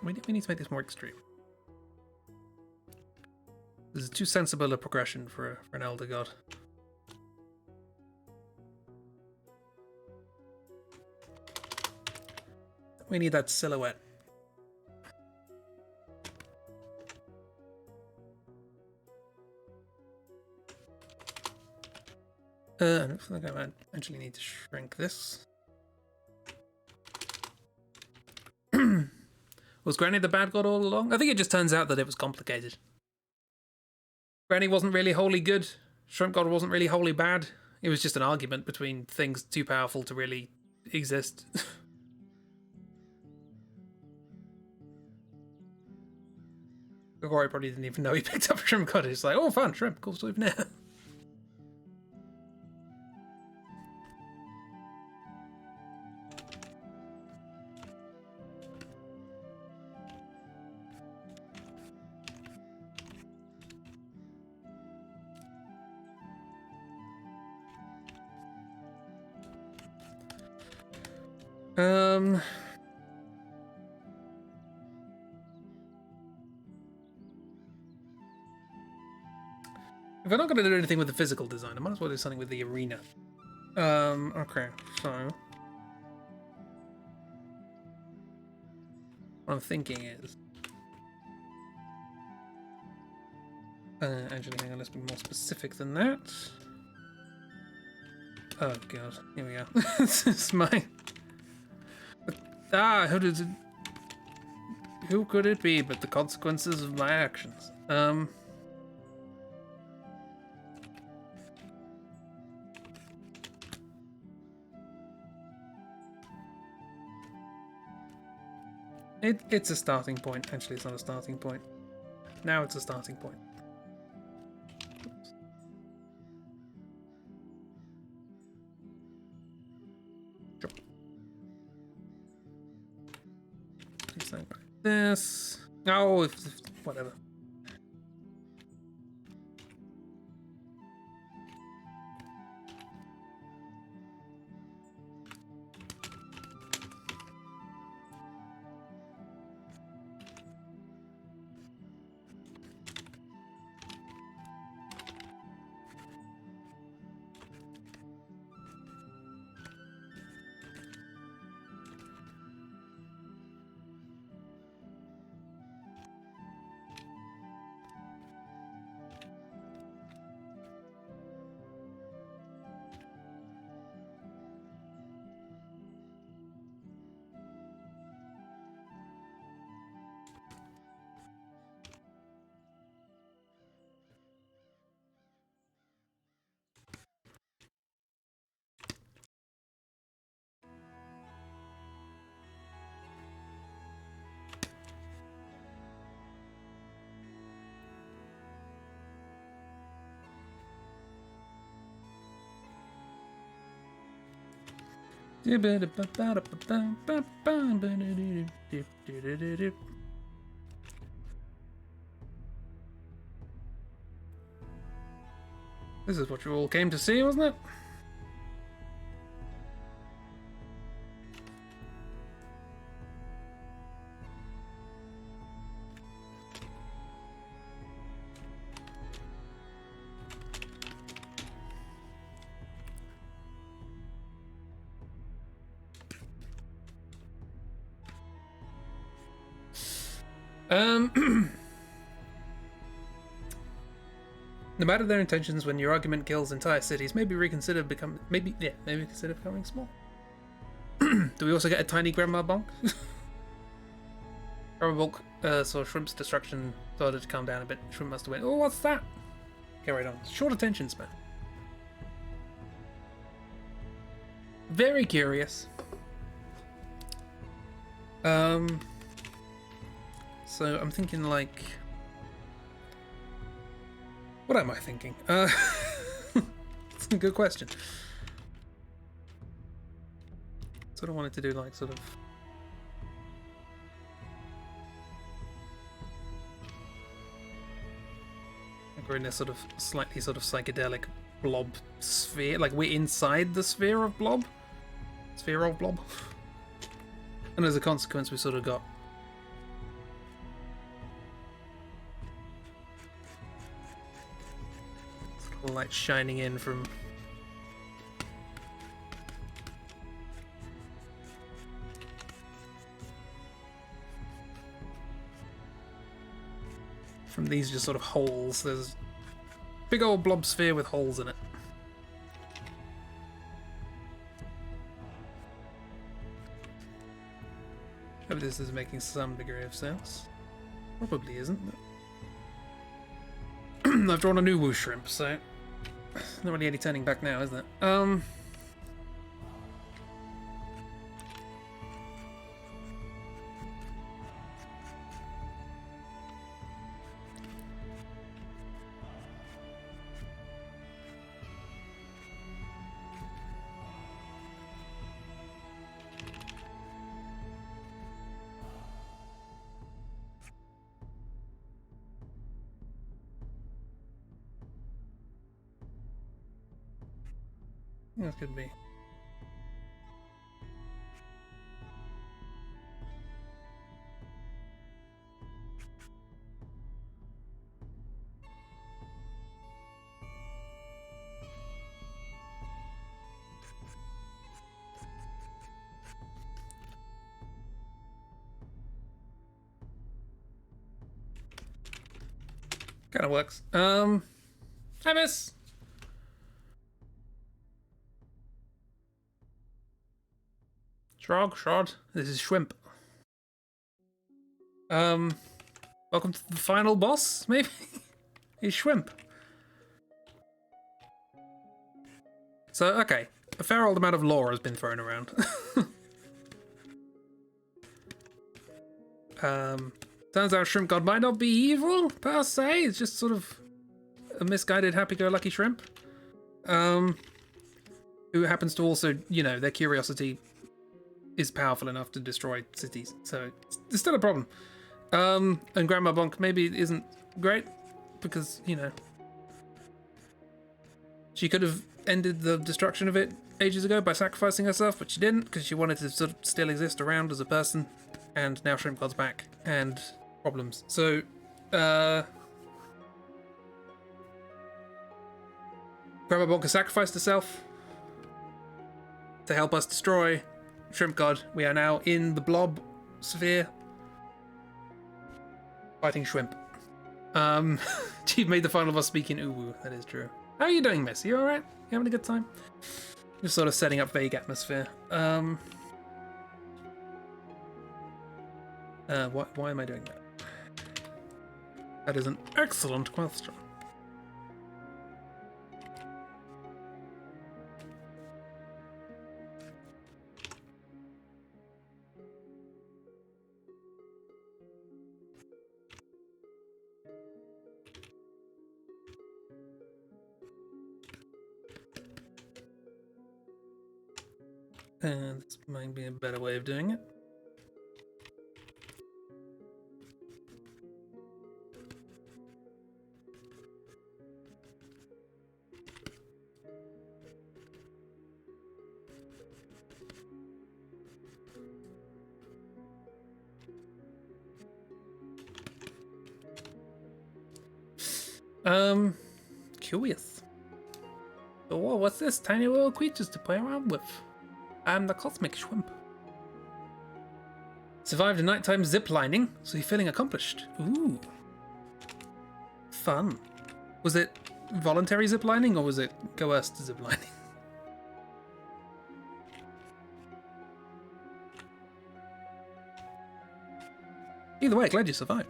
we need to make this more extreme. This is too sensible a progression for an elder god. We need that silhouette. I don't think I might eventually need to shrink this. Was Granny the bad god all along? I think it just turns out that it was complicated. Granny wasn't really wholly good. Shrimp God wasn't really wholly bad. It was just an argument between things too powerful to really exist. Grigori probably didn't even know he picked up a Shrimp God. He's like, oh fun, shrimp, cool souvenir. Um. If I'm not going to do anything with the physical design, I might as well do something with the arena. Okay, so what I'm thinking is, actually, hang on, let's be more specific than that. Oh god, here we go. This is my who could it be but the consequences of my actions? It's a starting point. Actually, it's not a starting point. Now it's a starting point. Sure. Something like this. Oh, if whatever. This is what you all came to see, wasn't it? No matter their intentions, when your argument kills entire cities, maybe consider becoming small. Do we also get a tiny grandma bonk? Grandma bonk saw Shrimp's destruction, started to calm down a bit. Shrimp must have went, oh, what's that? Carried on. Short attention span. Very curious. So I'm thinking like, what am I thinking? It's a good question. Sort of wanted to do like sort of like we're in a sort of slightly sort of psychedelic blob sphere, like we're inside the sphere of blob. And as a consequence we sort of got light shining in from these just sort of holes. There's a big old blob sphere with holes in it. Hope this is making some degree of sense. Probably isn't. I've drawn a new woo shrimp, so not really any turning back now, is there? That could be. Kind of works. Hi, miss. Shrod. This is Shwimp. Welcome to the final boss, maybe? He's Shwimp. So, okay. A fair old amount of lore has been thrown around. Turns out Shrimp God might not be evil, per se. It's just sort of a misguided, happy-go-lucky shrimp. Who happens to also, you know, their curiosity is powerful enough to destroy cities. So, it's still a problem. And Grandma Bonk maybe isn't great, because, you know, she could have ended the destruction of it ages ago by sacrificing herself, but she didn't, because she wanted to sort of still exist around as a person. And now Shrimp God's back, and problems. So, Grandma Bonk has sacrificed herself to help us destroy Shrimp God. We are now in the blob sphere, fighting shrimp. She made the final boss speak in uwu, that is true. How are you doing, Miss? You alright? You having a good time? Just sort of setting up vague atmosphere. Why am I doing that? That is an excellent question. And this might be a better way of doing it. Curious. Oh, what's this? Tiny little creatures to play around with. I'm the cosmic shrimp. Survived a nighttime ziplining, so you're feeling accomplished. Ooh. Fun. Was it voluntary ziplining or was it coerced ziplining? Either way, glad you survived.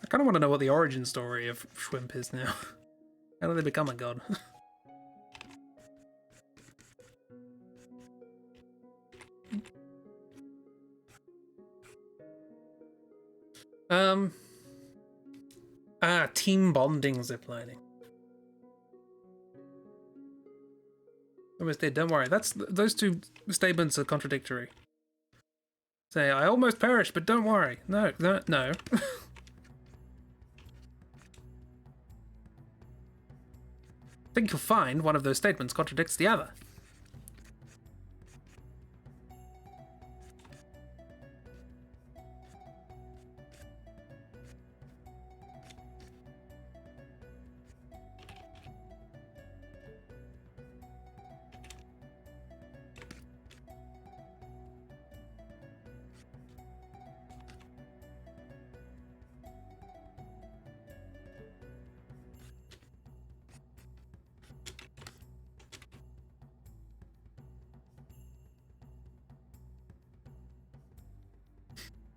I kind of want to know what the origin story of Shwimp is now. How did they become a god? Team bonding ziplining. Almost did, don't worry. Those two statements are contradictory. Say, I almost perished, but don't worry. No. I think you'll find one of those statements contradicts the other.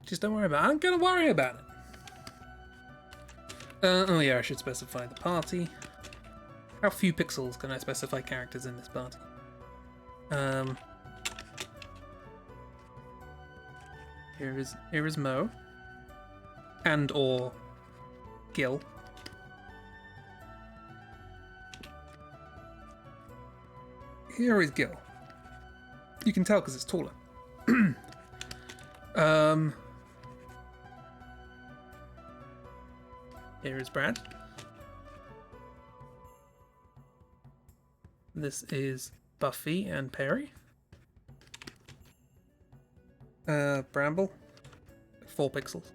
Just don't worry about it. I'm gonna worry about it. Oh yeah, I should specify the party. How few pixels can I specify characters in this party? Here is Mo. And or Gil. Here is Gil. You can tell because it's taller. Here is Brad. This is Buffy and Perry. Bramble. 4 pixels.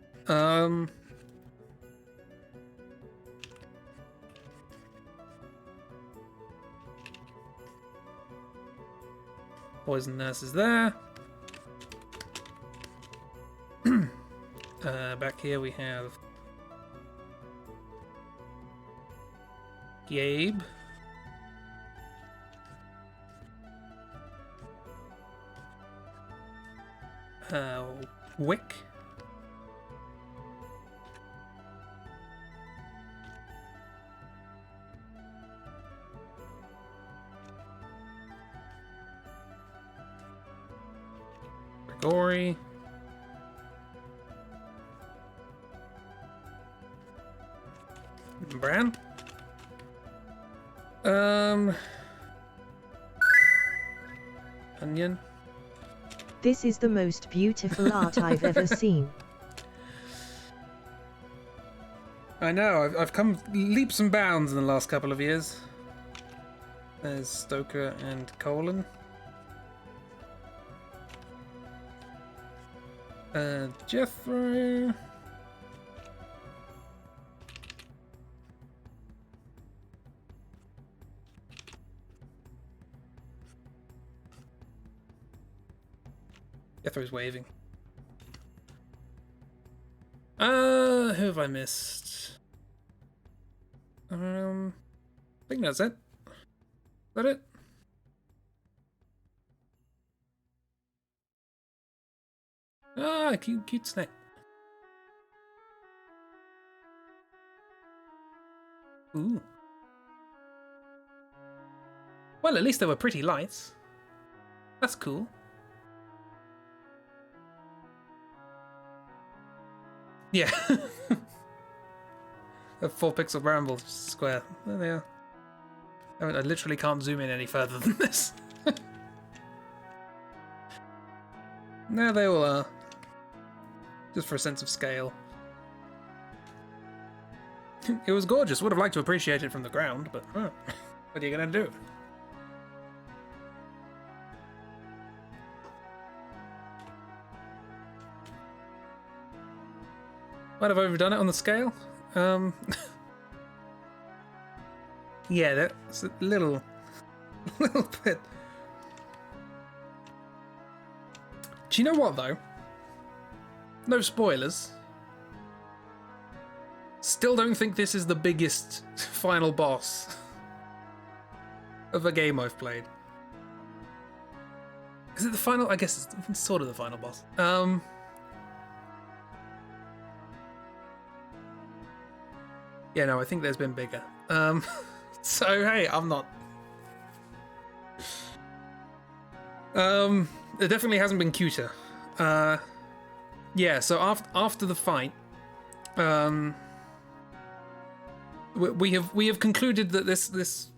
Poison Nurse is there. Back here we have Gabe. Wick. Gregory. Bran. Onion.
This is the most beautiful art I've ever seen.
I know, I've come leaps and bounds in the last couple of years. There's Stoker and Colin. Jethro. Jethro's waving. Who have I missed? I think that's it. Is that it? Ah, cute snack. Ooh. Well, at least there were pretty lights. That's cool. Yeah. A 4-pixel bramble square. There they are. I literally can't zoom in any further than this. There they all are. Just for a sense of scale. It was gorgeous. Would have liked to appreciate it from the ground, but what are you gonna do? Might have overdone it on the scale. Yeah, that's a little bit. Do you know what though? No spoilers. Still don't think this is the biggest final boss of a game I've played. Is it the final? I guess it's sort of the final boss. Yeah, no, I think there's been bigger. So hey, I'm not. It definitely hasn't been cuter. Yeah, so after the fight, we have concluded that this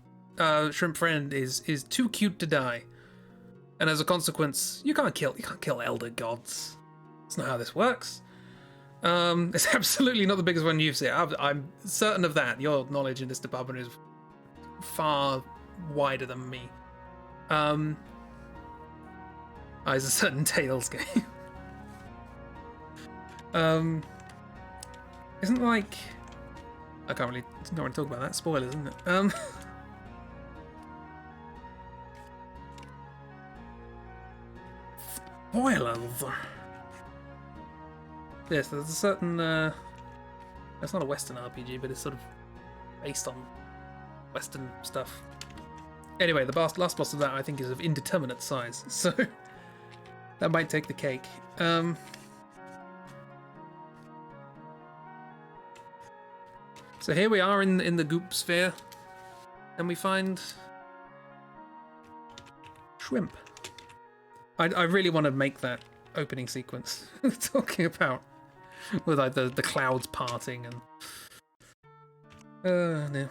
shrimp friend is too cute to die, and as a consequence, you can't kill elder gods. That's not how this works. It's absolutely not the biggest one you've seen. I'm certain of that. Your knowledge in this department is far wider than me. It's a certain Tales game. Isn't like I can't really talk about that. Spoilers, isn't it? Spoilers. Yes, there's a certain. It's not a Western RPG, but it's sort of based on Western stuff. Anyway, the last boss of that I think is of indeterminate size, so that might take the cake. So here we are in the goop sphere, and we find Shwimp. I really want to make that opening sequence talking about with like the clouds parting and no.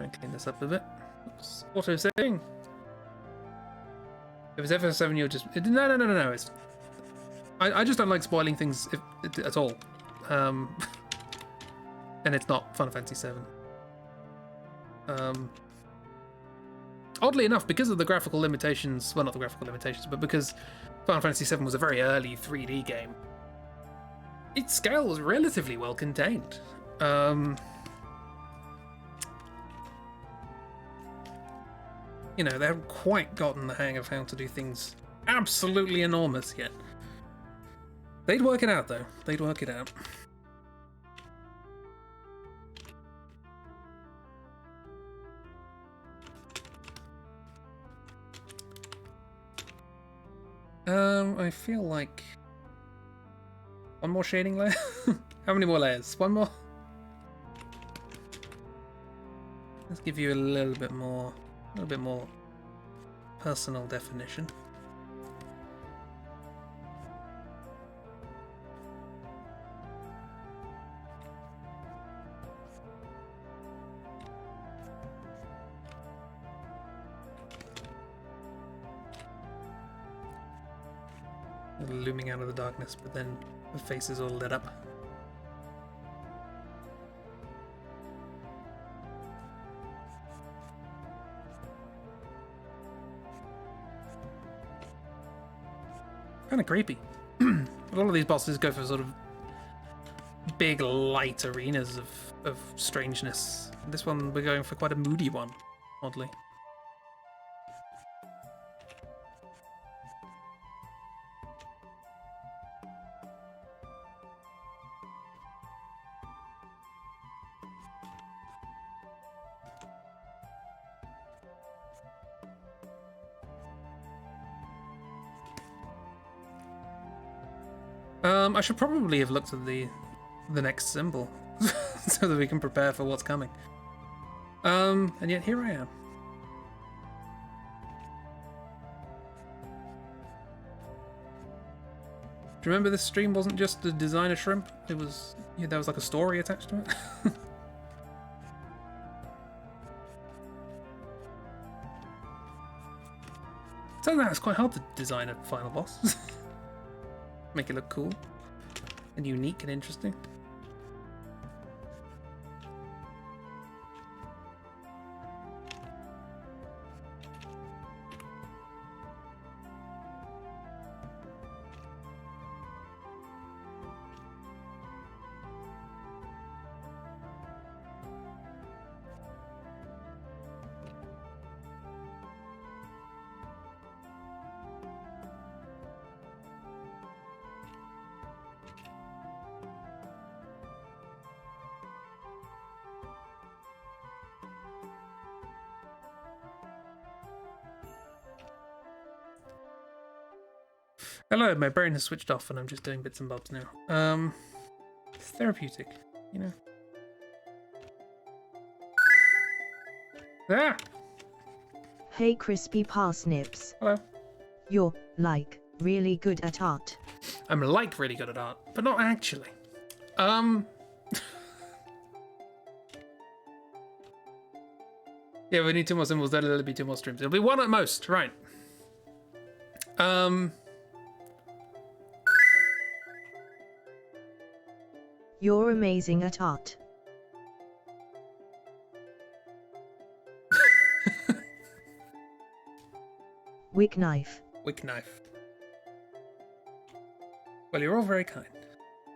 Try and clean this up a bit. Oops. Auto saving. If it's FF7, you'll just no. It's I just don't like spoiling things at all. And it's not Final Fantasy 7. Oddly enough, because of the graphical limitations, well, not the graphical limitations, but because Final Fantasy 7 was a very early 3D game, its scale was relatively well contained. You know, they haven't quite gotten the hang of how to do things absolutely enormous yet. They'd work it out, though. They'd work it out. I feel like one more shading layer. How many more layers? One more. Let's give you a little bit more personal definition. Looming out of the darkness, but then the face is all lit up. Kind of creepy. A lot of these bosses go for sort of big, light arenas of strangeness. This one, we're going for quite a moody one, oddly. I should probably have looked at the next symbol so that we can prepare for what's coming. And yet here I am. Do you remember this stream wasn't just the design of Shwimp? It was, yeah, there was like a story attached to it. Turns out it's quite hard to design a final boss. Make it look cool and unique and interesting. Hello, my brain has switched off and I'm just doing bits and bobs now. It's therapeutic, you know. Ah!
Hey crispy parsnips.
Hello.
You're, like, really good at art.
I'm like really good at art, but not actually. Yeah, we need 2 more symbols, there'll be 2 more streams. It'll be 1 at most, right.
You're amazing at art. Wick knife.
Wick knife. Well, you're all very kind.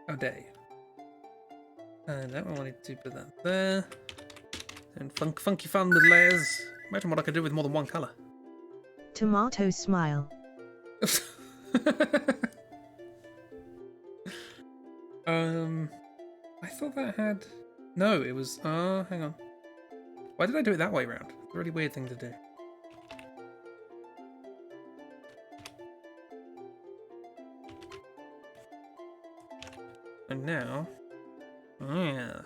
How dare you? And that one wanted to put that there. And funky fun with layers. Imagine what I could do with more than 1 colour.
Tomato smile.
I thought that had... No, it was... hang on. Why did I do it that way round? It's a really weird thing to do. And now... Oh, yeah.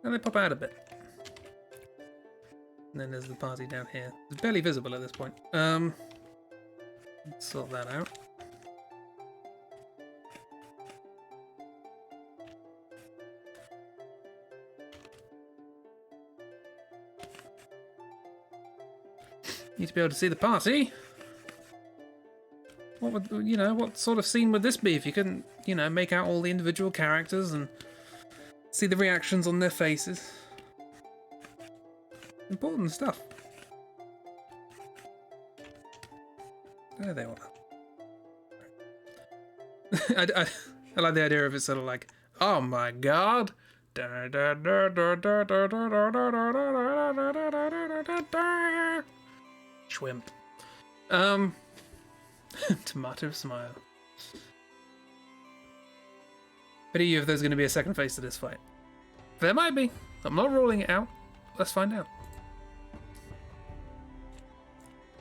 And they pop out a bit. And then there's the party down here. It's barely visible at this point. Sort that out. Need to be able to see the party. What would, you know, what sort of scene would this be if you couldn't, you know, make out all the individual characters and see the reactions on their faces? Important stuff. There they are. I like the idea of it sort of like, oh my god. Shwimp. Tomato smile. But you if there's going to be a second phase to this fight. There might be. I'm not ruling it out. Let's find out.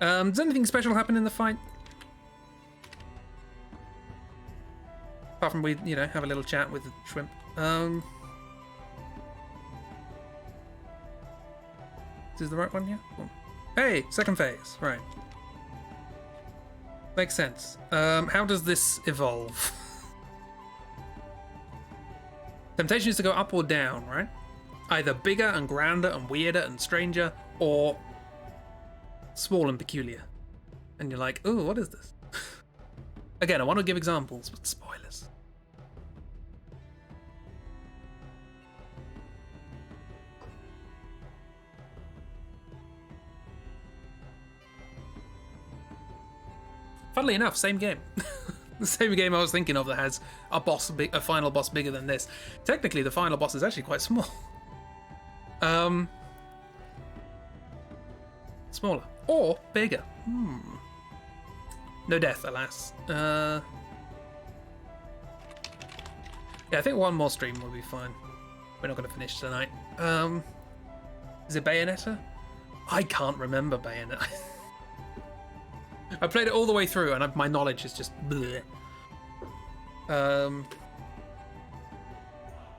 Does anything special happen in the fight? Apart from we, you know, have a little chat with the shrimp. Is this the right one? Yeah. Cool. Hey, second phase. Right. Makes sense. How does this evolve? Temptation is to go up or down, right? Either bigger and grander and weirder and stranger, or small and peculiar. And you're like, ooh, what is this? Again, I want to give examples, but spoilers. Funnily enough, same game. The same game I was thinking of that has a final boss bigger than this. Technically, the final boss is actually quite small. Smaller. Or bigger. No death, alas. Yeah, I think one more stream will be fine. We're not going to finish tonight. Is it Bayonetta? I can't remember Bayonetta. I played it all the way through, and my knowledge is just bleh. I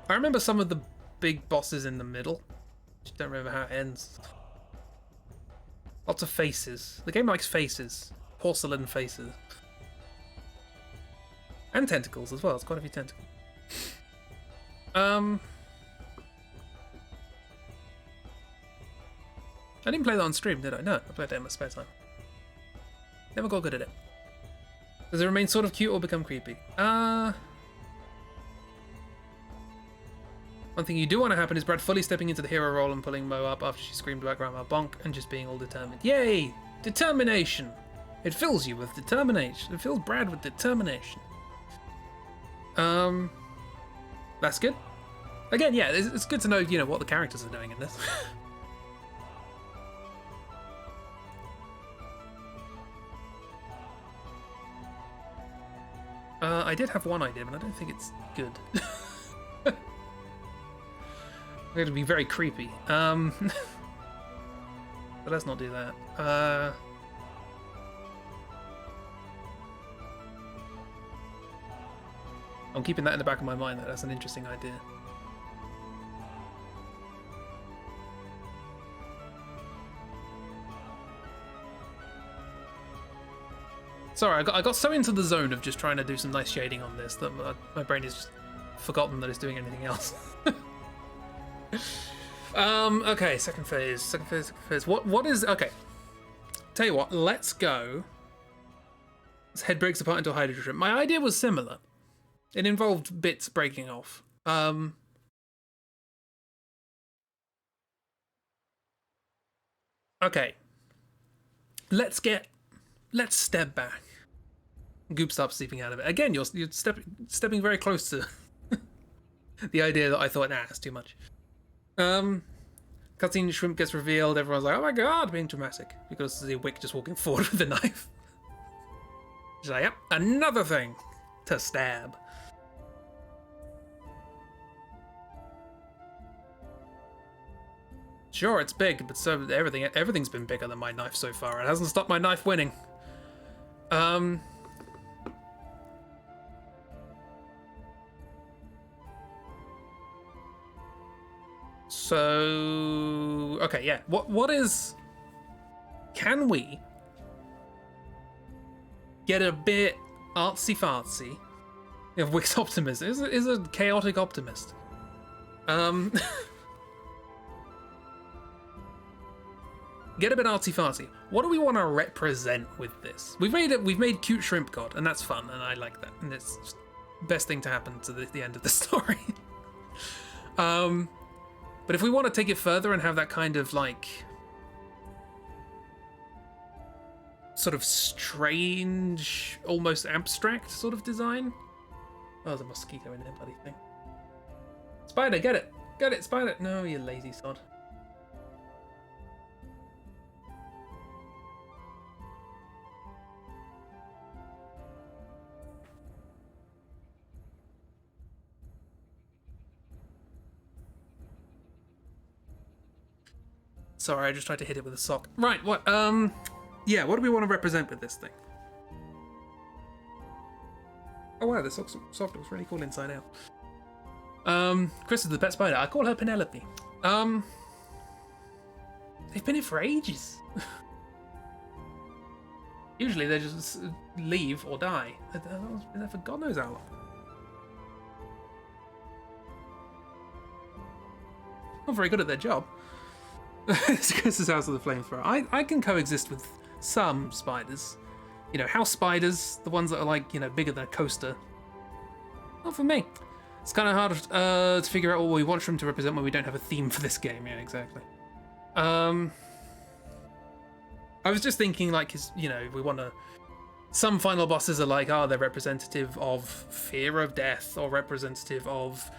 remember some of the big bosses in the middle. Just don't remember how it ends. Lots of faces. The game likes faces. Porcelain faces. And tentacles as well. It's quite a few tentacles. I didn't play that on stream, did I? No, I played it in my spare time. Never got good at it. Does it remain sort of cute or become creepy? One thing you do want to happen is Brad fully stepping into the hero role and pulling Mo up after she screamed about Grandma Bonk and just being all determined. Yay! Determination! It fills you with determination. It fills Brad with determination. That's good. Again, yeah, it's good to know, you know, what the characters are doing in this. I did have one idea, but I don't think it's good. It's going to be very creepy. But let's not do that. I'm keeping that in the back of my mind. That's an interesting idea. Sorry, I got so into the zone of just trying to do some nice shading on this that my brain has just forgotten that it's doing anything else. Okay, second phase. What is... Okay. Tell you what, let's go. His head breaks apart into a hydro shrimp. My idea was similar. It involved bits breaking off. Okay. Let's step back. Goop stops sleeping out of it. Again, you're stepping very close to the idea that I thought, nah, it's too much. Cutscene shrimp gets revealed. Everyone's like, oh my god, being dramatic. Because the Wick just walking forward with a knife. She's like, yep, another thing to stab. Sure, it's big, but so everything's been bigger than my knife so far. It hasn't stopped my knife winning. So okay, yeah. What is? Can we get a bit artsy-fartsy. You know, Wick's optimist is a chaotic optimist. Get a bit artsy-fartsy. What do we want to represent with this? We've made cute shrimp god, and that's fun, and I like that. And it's just the best thing to happen to the end of the story. But if we want to take it further and have that kind of like sort of strange, almost abstract sort of design. Oh, there's a mosquito in there, bloody thing. Spider, get it! Get it, spider! No, you lazy sod. Sorry, I just tried to hit it with a sock. Right, what, yeah, what do we want to represent with this thing? Oh wow, this sock looks really cool inside out. Chris is the pet spider. I call her Penelope. They've been here for ages. Usually they just leave or die. They've been there for God knows how long. Not very good at their job. It's Chris's house with the flamethrower. I can coexist with some spiders. You know, house spiders, the ones that are like, you know, bigger than a coaster. Not for me. It's kind of hard to figure out what we want Shwimp to represent when we don't have a theme for this game. Yeah, exactly. I was just thinking, like, you know, we want to... Some final bosses are like, oh, they're representative of fear of death or representative of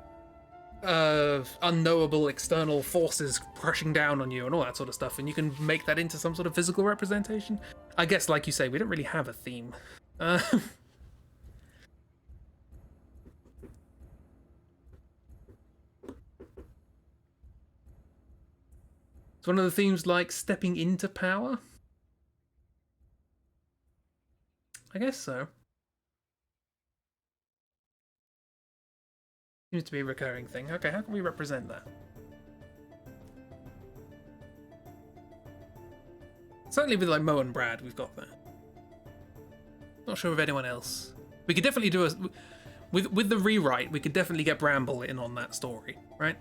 unknowable external forces crushing down on you and all that sort of stuff, and you can make that into some sort of physical representation. I guess, like you say, we don't really have a theme. It's one of the themes like stepping into power? I guess so. Seems to be a recurring thing. Okay, how can we represent that? Certainly with like Mo and Brad, we've got that. Not sure of anyone else. We could definitely do a... With the rewrite, we could definitely get Bramble in on that story, right?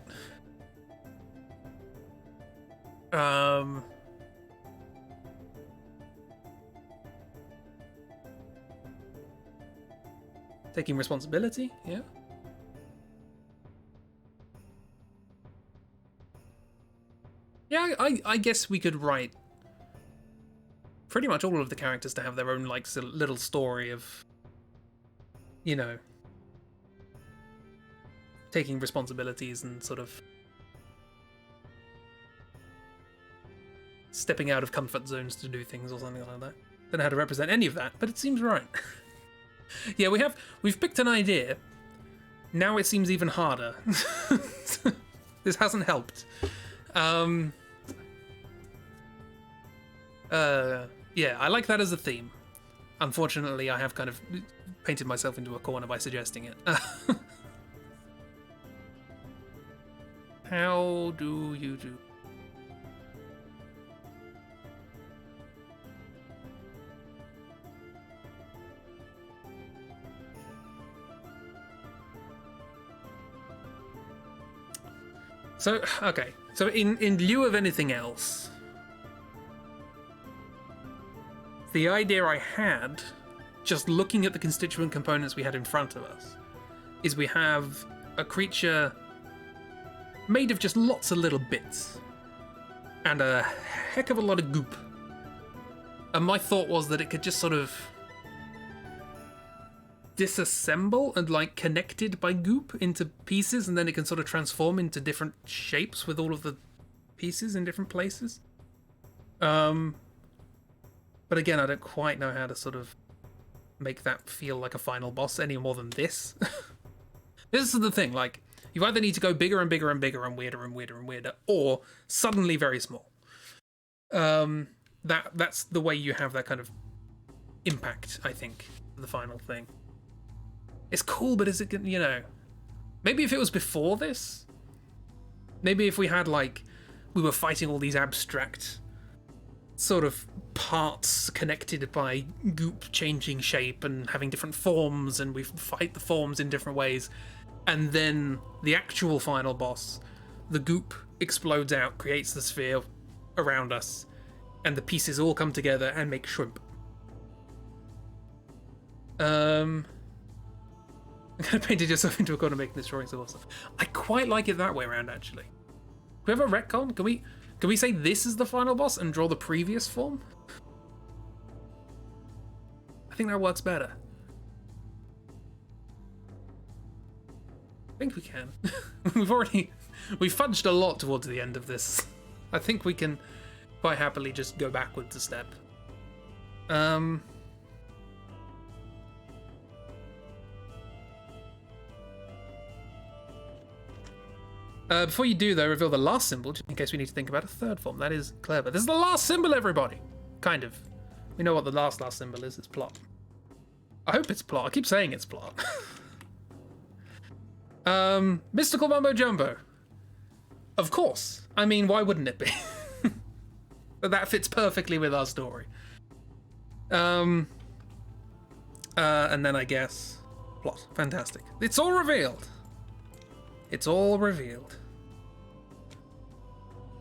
Taking responsibility, yeah. Yeah, I guess we could write pretty much all of the characters to have their own, like, little story of, you know, taking responsibilities and sort of stepping out of comfort zones to do things or something like that. Don't know how to represent any of that, but it seems right. Yeah, we've picked an idea. Now it seems even harder. This hasn't helped. Yeah, I like that as a theme. Unfortunately, I have kind of painted myself into a corner by suggesting it. How do you do? So, okay. So in lieu of anything else, the idea I had, just looking at the constituent components we had in front of us, is we have a creature made of just lots of little bits and a heck of a lot of goop. And my thought was that it could just sort of disassemble and like connected by goop into pieces, and then it can sort of transform into different shapes with all of the pieces in different places. But again, I don't quite know how to sort of make that feel like a final boss any more than this. This is the thing, like, you either need to go bigger and bigger and bigger and weirder and weirder and weirder, or suddenly very small. That's the way you have that kind of impact, I think, for the final thing. It's cool, but is it, you know, maybe if it was before this, maybe if we had, like, we were fighting all these abstract sort of parts connected by goop changing shape and having different forms, and we fight the forms in different ways. And then the actual final boss, the goop explodes out, creates the sphere around us, and the pieces all come together and make Shwimp. I'm gonna painted yourself into a corner making this drawing so awesome. I quite like it that way around, actually. Do we have a retcon? Can we say this is the final boss and draw the previous form? I think that works better. I think we can. We've fudged a lot towards the end of this. I think we can quite happily just go backwards a step. Before you do, though, reveal the last symbol, just in case we need to think about a third form. That is clever. This is the last symbol, everybody! Kind of. We know what the last symbol is. It's plot. I hope it's plot. I keep saying it's plot. Mystical Mumbo Jumbo. Of course. I mean, why wouldn't it be? But that fits perfectly with our story. And then I guess plot. Fantastic. It's all revealed. It's all revealed.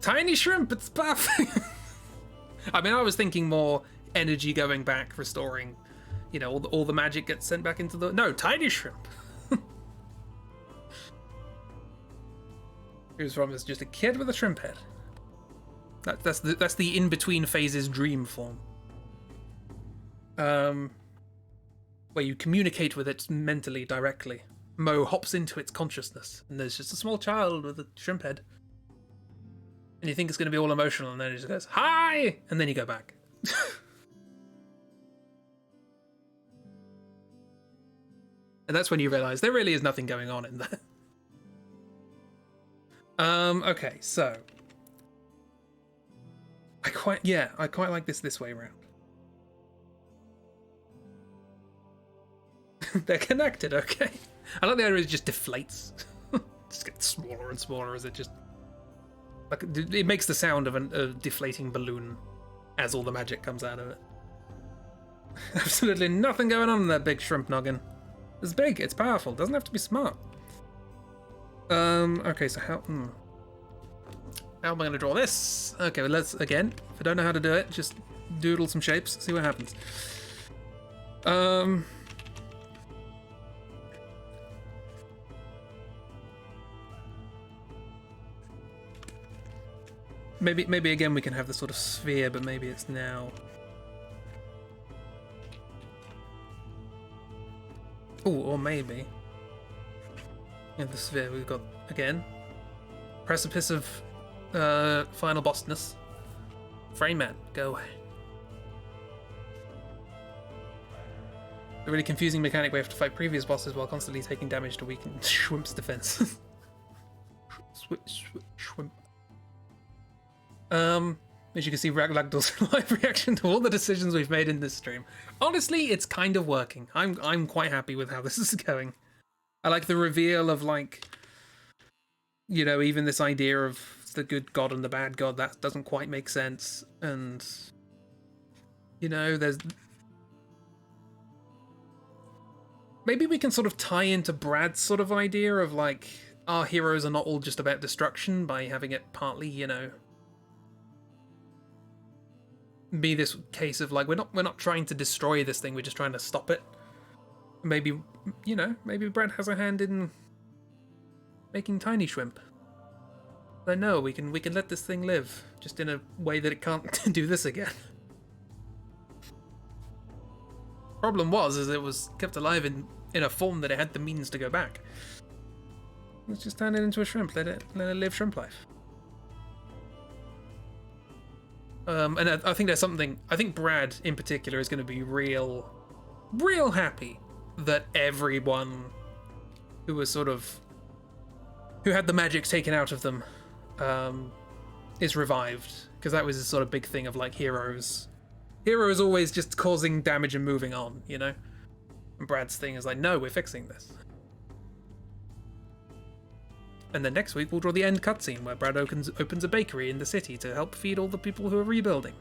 Tiny shrimp, it's perfect. I mean, I was thinking more energy going back, restoring, you know, all the magic gets sent back into the... No, tiny shrimp. He was from is just a kid with a shrimp head. That's the in-between phases dream form. Where you communicate with it mentally directly. Mo hops into its consciousness, and there's just a small child with a shrimp head. And you think it's going to be all emotional, and then it just goes, "Hi!" And then you go back. And that's when you realise there really is nothing going on in there. Okay, so... I quite like this way around. They're connected, okay. I like the idea it just deflates. Just gets smaller and smaller as it just... Like, it makes the sound of a deflating balloon as all the magic comes out of it. Absolutely nothing going on in that big shrimp noggin. It's big, it's powerful, doesn't have to be smart. Okay, so how am I going to draw this? Okay, well, let's, again, if I don't know how to do it, just doodle some shapes, see what happens. Maybe again we can have the sort of sphere, but maybe it's now. Oh, or maybe. In the sphere we've got again precipice of final bossness. Frame man, go away. A really confusing mechanic where we have to fight previous bosses while constantly taking damage to weaken Shwimp's defense. Shwimp. As you can see, Ragdoll's live reaction to all the decisions we've made in this stream. Honestly, it's kind of working. I'm quite happy with how this is going. I like the reveal of, like, you know, even this idea of the good god and the bad god, that doesn't quite make sense. And, you know, there's... Maybe we can sort of tie into Brad's sort of idea of, like, our heroes are not all just about destruction by having it partly, you know... be this case of, like, we're not trying to destroy this thing, we're just trying to stop it. Maybe, you know, maybe Brad has a hand in making Tiny Shwimp. I know we can let this thing live, just in a way that it can't do this again. Problem was, is it was kept alive in a form that it had the means to go back. Let's just turn it into a shrimp, let it live shrimp life. And I think there's something... I think Brad, in particular, is going to be real happy that everyone who was sort of... who had the magic taken out of them is revived. Because that was a sort of big thing of, like, heroes. Heroes always just causing damage and moving on, you know? And Brad's thing is like, no, we're fixing this. And then next week we'll draw the end cutscene where Brad opens a bakery in the city to help feed all the people who are rebuilding.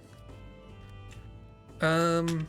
Um,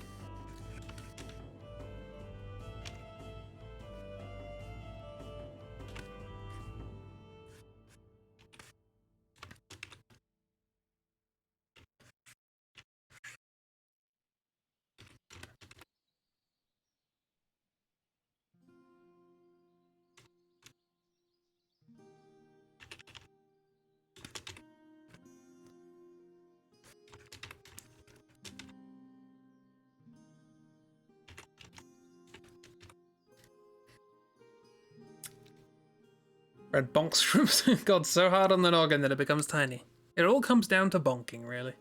Red bonks Shwimp. God, so hard on the noggin that it becomes tiny. It all comes down to bonking, really.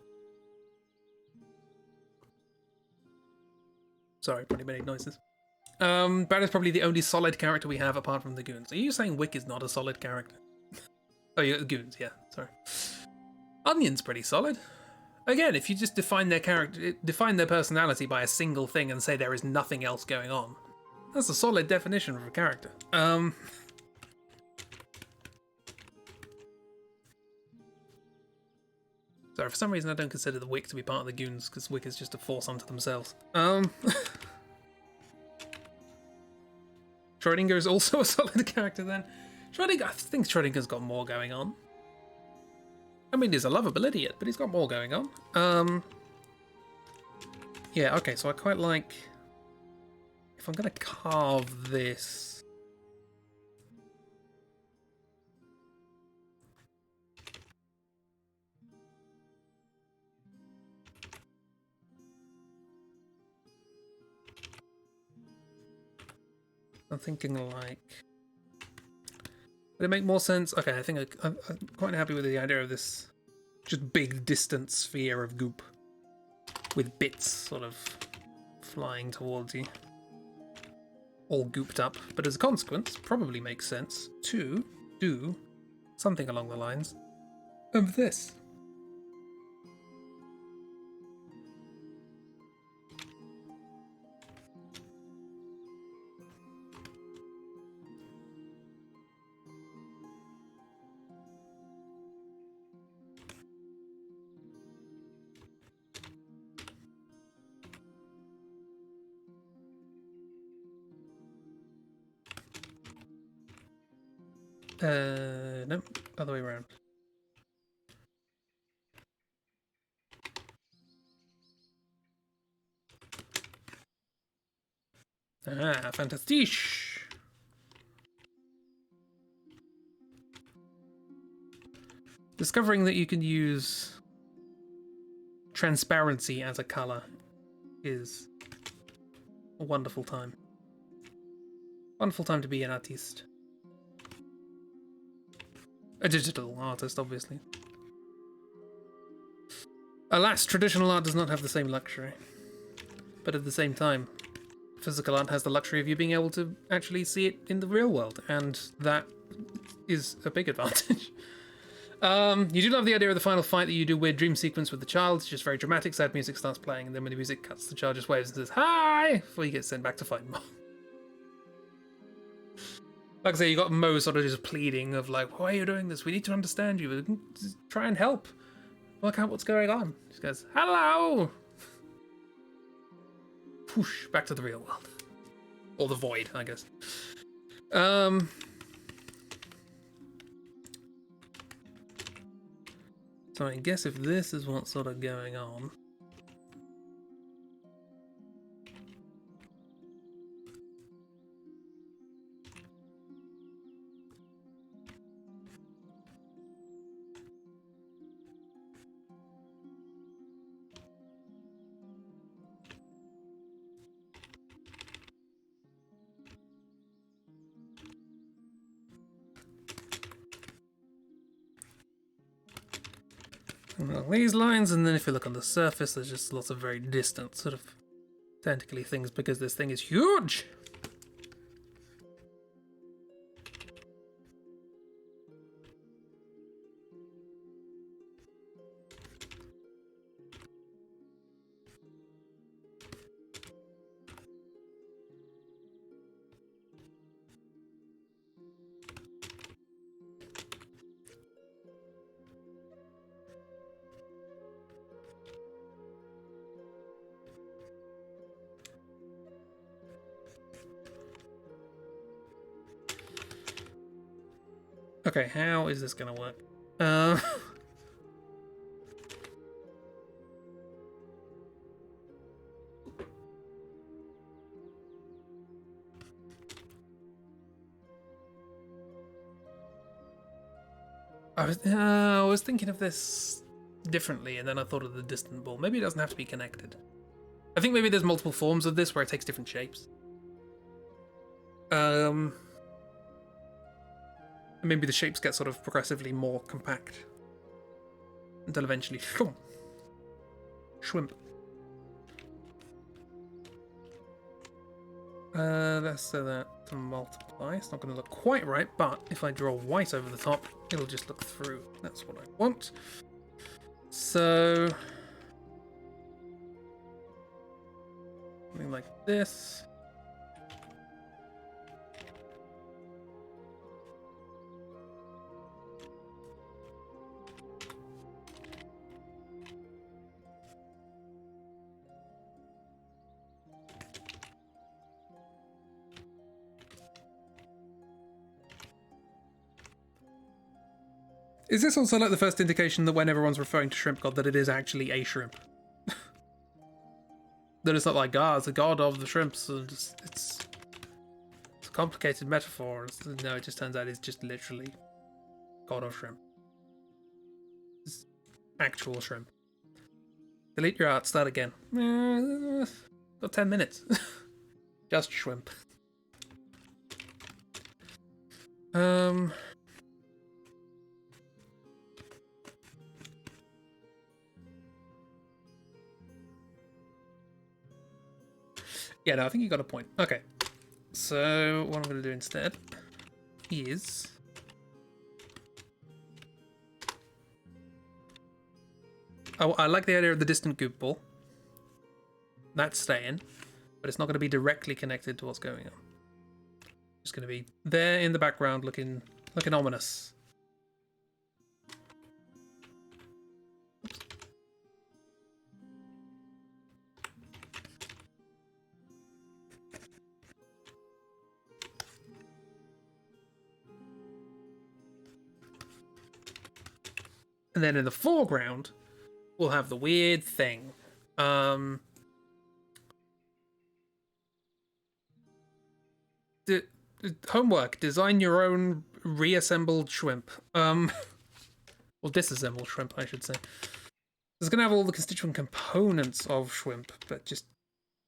Sorry, pretty many noises. Brad is probably the only solid character we have apart from the goons. Are you saying Wick is not a solid character? Oh, yeah, the goons, yeah, sorry. Onion's pretty solid. Again, if you just define their personality by a single thing and say there is nothing else going on, that's a solid definition of a character. Sorry, for some reason I don't consider the Wick to be part of the goons, because Wick is just a force unto themselves. Schrodinger is also a solid character then. I think Schrodinger's got more going on. I mean, he's a lovable idiot, but he's got more going on. Yeah, okay, so I quite like... If I'm gonna carve this... I'm thinking like... Would it make more sense? Okay, I think I'm quite happy with the idea of this just big distant sphere of goop with bits sort of flying towards you. All gooped up, but as a consequence, probably makes sense to do something along the lines of this. No, other way around. Ah, fantastisch! Discovering that you can use transparency as a color is a wonderful time. Wonderful time to be an artiste. A digital artist, obviously. Alas, traditional art does not have the same luxury. But at the same time, physical art has the luxury of you being able to actually see it in the real world, and that is a big advantage. You do love the idea of the final fight that you do weird dream sequence with the child. It's just very dramatic, sad music starts playing, and then when the music cuts, the child just waves and says, "Hi!" before you get sent back to fight Mo. Like I say, you got Mo sort of just pleading of like, "Why are you doing this? We need to understand you. Just try and help. Work out what's going on." She goes, "Hello!" Whoosh, back to the real world. Or the void, I guess. So I guess if this is what's sort of going on... these lines, and then if you look on the surface, there's just lots of very distant sort of tentacly things because this thing is huge. Okay, how is this gonna work? Uh, I was thinking of this differently, and then I thought of the distant ball. Maybe it doesn't have to be connected. I think maybe there's multiple forms of this where it takes different shapes. Maybe the shapes get sort of progressively more compact until eventually, shwimp. Let's set that to multiply. It's not going to look quite right, but if I draw white over the top, it'll just look through. That's what I want. So, something like this. Is this also like the first indication that when everyone's referring to Shrimp God, that it is actually a shrimp? That it's not like, it's the god of the shrimps, and it's a complicated metaphor. No, it just turns out it's just literally god of shrimp. It's actual shrimp. Delete your art, start again. Got 10 minutes. Just Shwimp. Yeah, no, I think you got a point. Okay. So, what I'm going to do instead is... Oh, I like the idea of the distant goop ball. That's staying, but it's not going to be directly connected to what's going on. It's going to be there in the background looking ominous. And then in the foreground, we'll have the weird thing. Homework: design your own reassembled shrimp. Well, disassembled shrimp, I should say. It's gonna have all the constituent components of shrimp, but just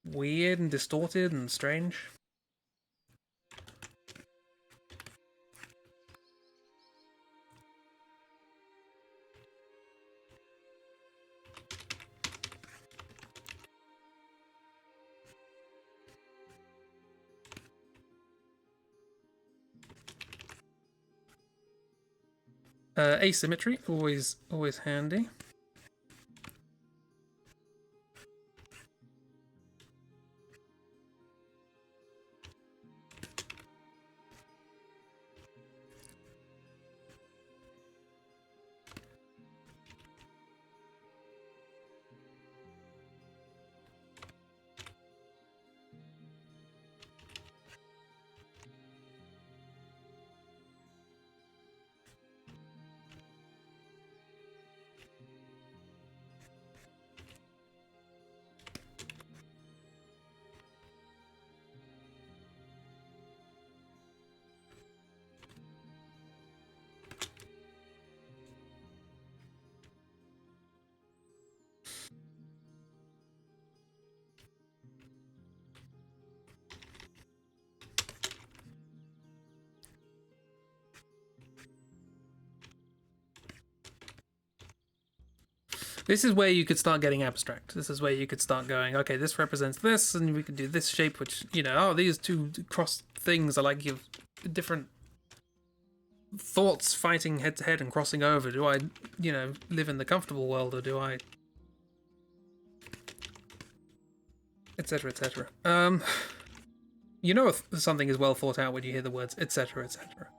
weird and distorted and strange. Asymmetry, always handy. This is where you could start getting abstract. This is where you could start going, okay, this represents this, and we could do this shape, which, you know, these two cross things are like you different thoughts fighting head to head and crossing over. Do I, you know, live in the comfortable world, or do I, etc., etc. You know if something is well thought out when you hear the words etc., etc.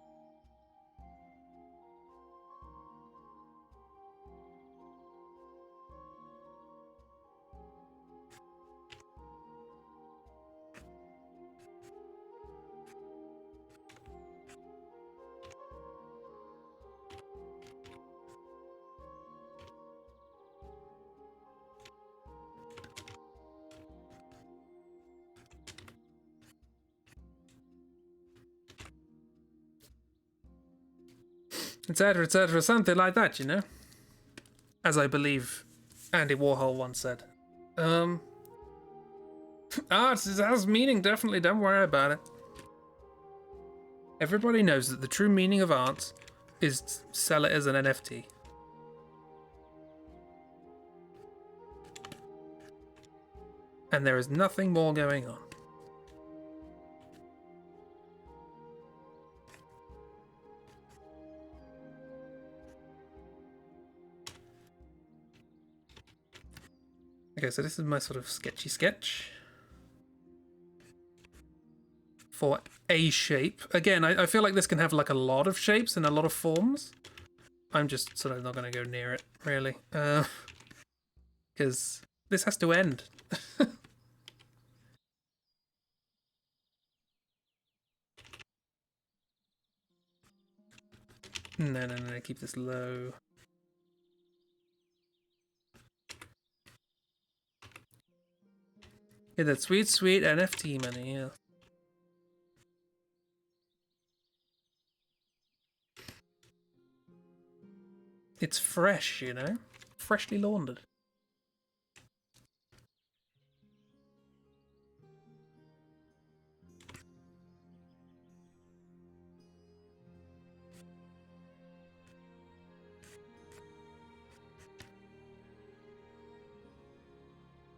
etc., something like that, you know? As I believe Andy Warhol once said. Art has meaning, definitely, don't worry about it. Everybody knows that the true meaning of art is to sell it as an NFT. And there is nothing more going on. Okay, so this is my sort of sketchy sketch for a shape. Again, I feel like this can have like a lot of shapes and a lot of forms. I'm just sort of not going to go near it, really. Because this has to end. No, keep this low. Yeah, that sweet, sweet NFT money, yeah. It's fresh, you know? Freshly laundered.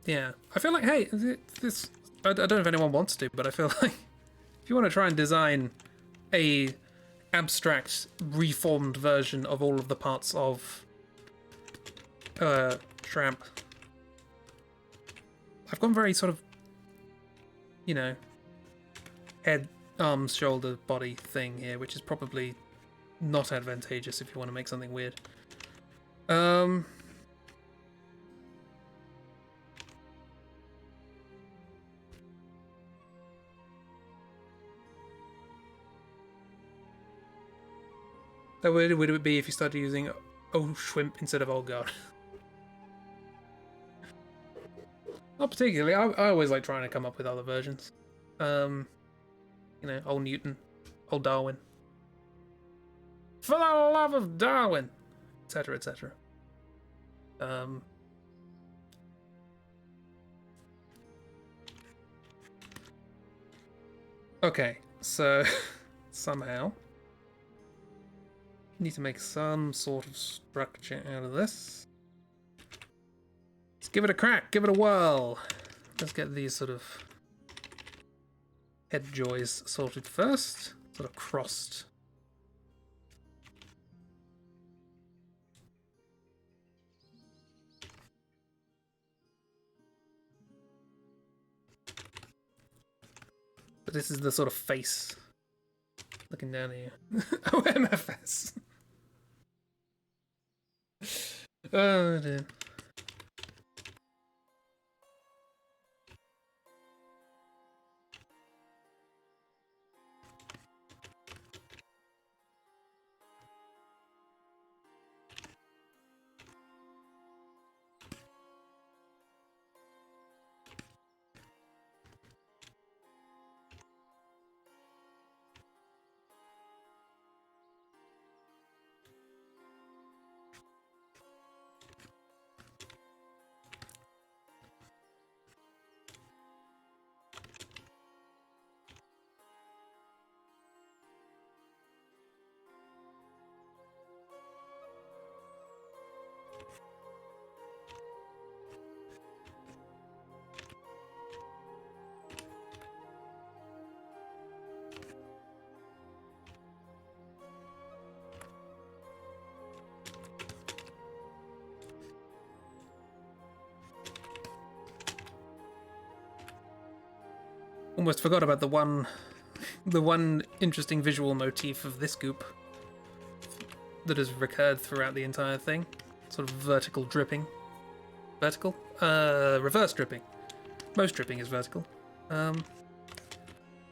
Yeah, I feel like, hey, this... I don't know if anyone wants to, but I feel like if you want to try and design a abstract, reformed version of all of the parts of Shwimp, I've gone very sort of, you know, head, arms, shoulder, body thing here, which is probably not advantageous if you want to make something weird. How weird would it be if you started using "oh Shwimp" instead of "oh god"? Not particularly. I always like trying to come up with other versions. You know, old Newton, old Darwin. For the love of Darwin, etc., etc. Okay, so somehow need to make some sort of structure out of this. Let's give it a crack, give it a whirl. Let's get these sort of head joys sorted first, sort of crossed. But this is the sort of face looking down here. Oh, MFS. Oh dear. Almost forgot about the one interesting visual motif of this goop that has recurred throughout the entire thing. Sort of vertical dripping. Vertical? Reverse dripping. Most dripping is vertical.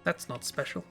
That's not special.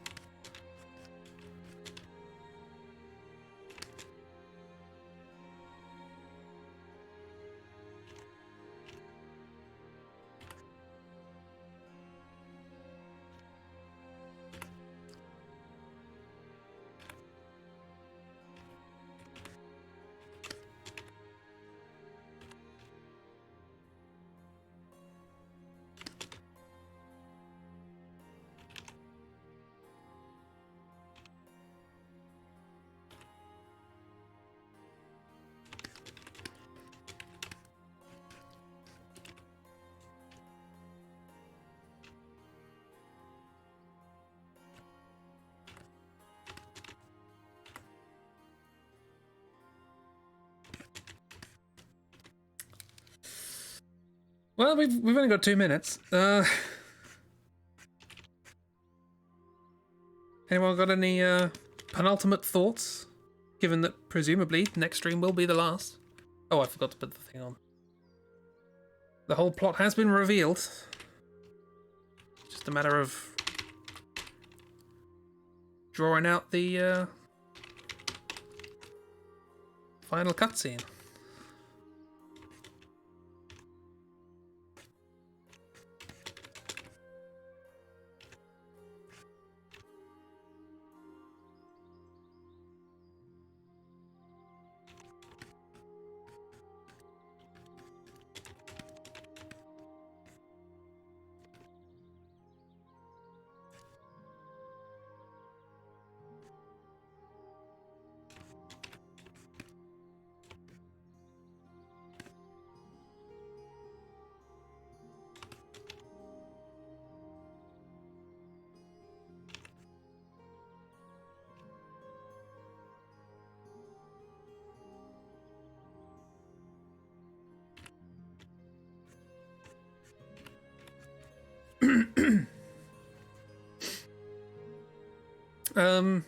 Well, we've only got 2 minutes. Anyone got any penultimate thoughts? Given that presumably next stream will be the last. Oh, I forgot to put the thing on. The whole plot has been revealed. Just a matter of drawing out the final cutscene.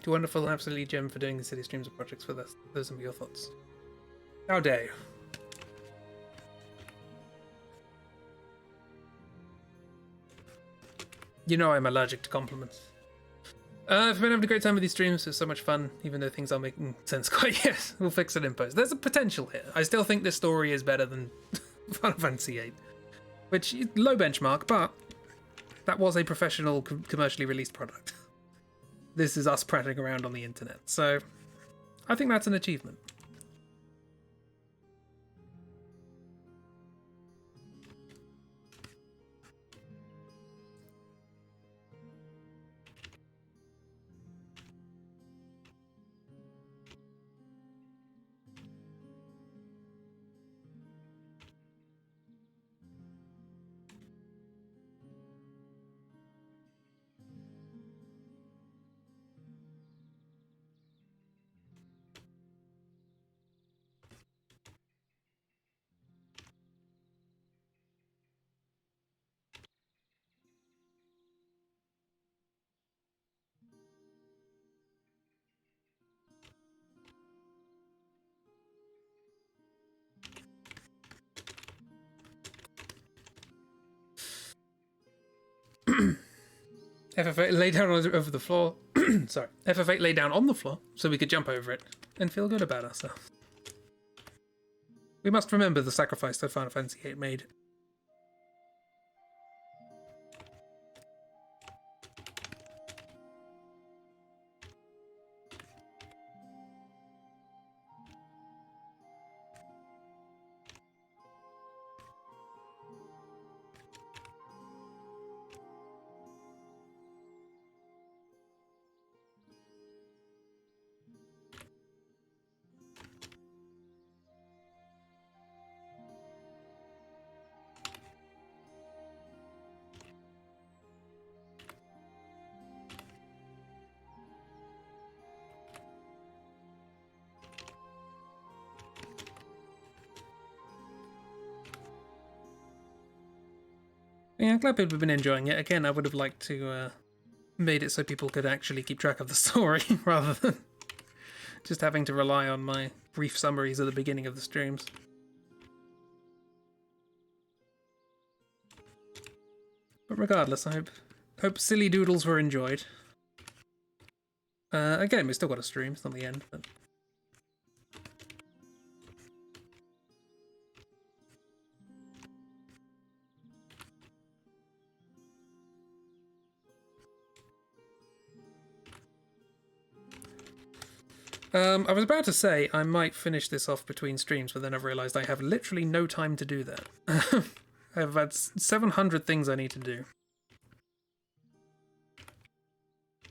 You wonderful, absolutely gem for doing the city streams and projects with us. Those are your thoughts. How dare you? You know I'm allergic to compliments. I've been having a great time with these streams. It's so much fun, even though things aren't making sense quite yet. We'll fix it in post. There's a potential here. I still think this story is better than Final Fantasy VIII, which low benchmark, but that was a professional, commercially released product. This is us prattling around on the internet, so I think that's an achievement. FF8 lay down over the floor. Sorry. FF8 lay down on the floor so we could jump over it and feel good about ourselves. We must remember the sacrifice that Final Fantasy VIII made. Yeah, I'm glad people have been enjoying it. Again, I would have liked to made it so people could actually keep track of the story rather than just having to rely on my brief summaries at the beginning of the streams. But regardless, I hope silly doodles were enjoyed. Again, we still got a stream. It's not the end, but. I was about to say I might finish this off between streams, but then I've realised I have literally no time to do that. I've had 700 things I need to do.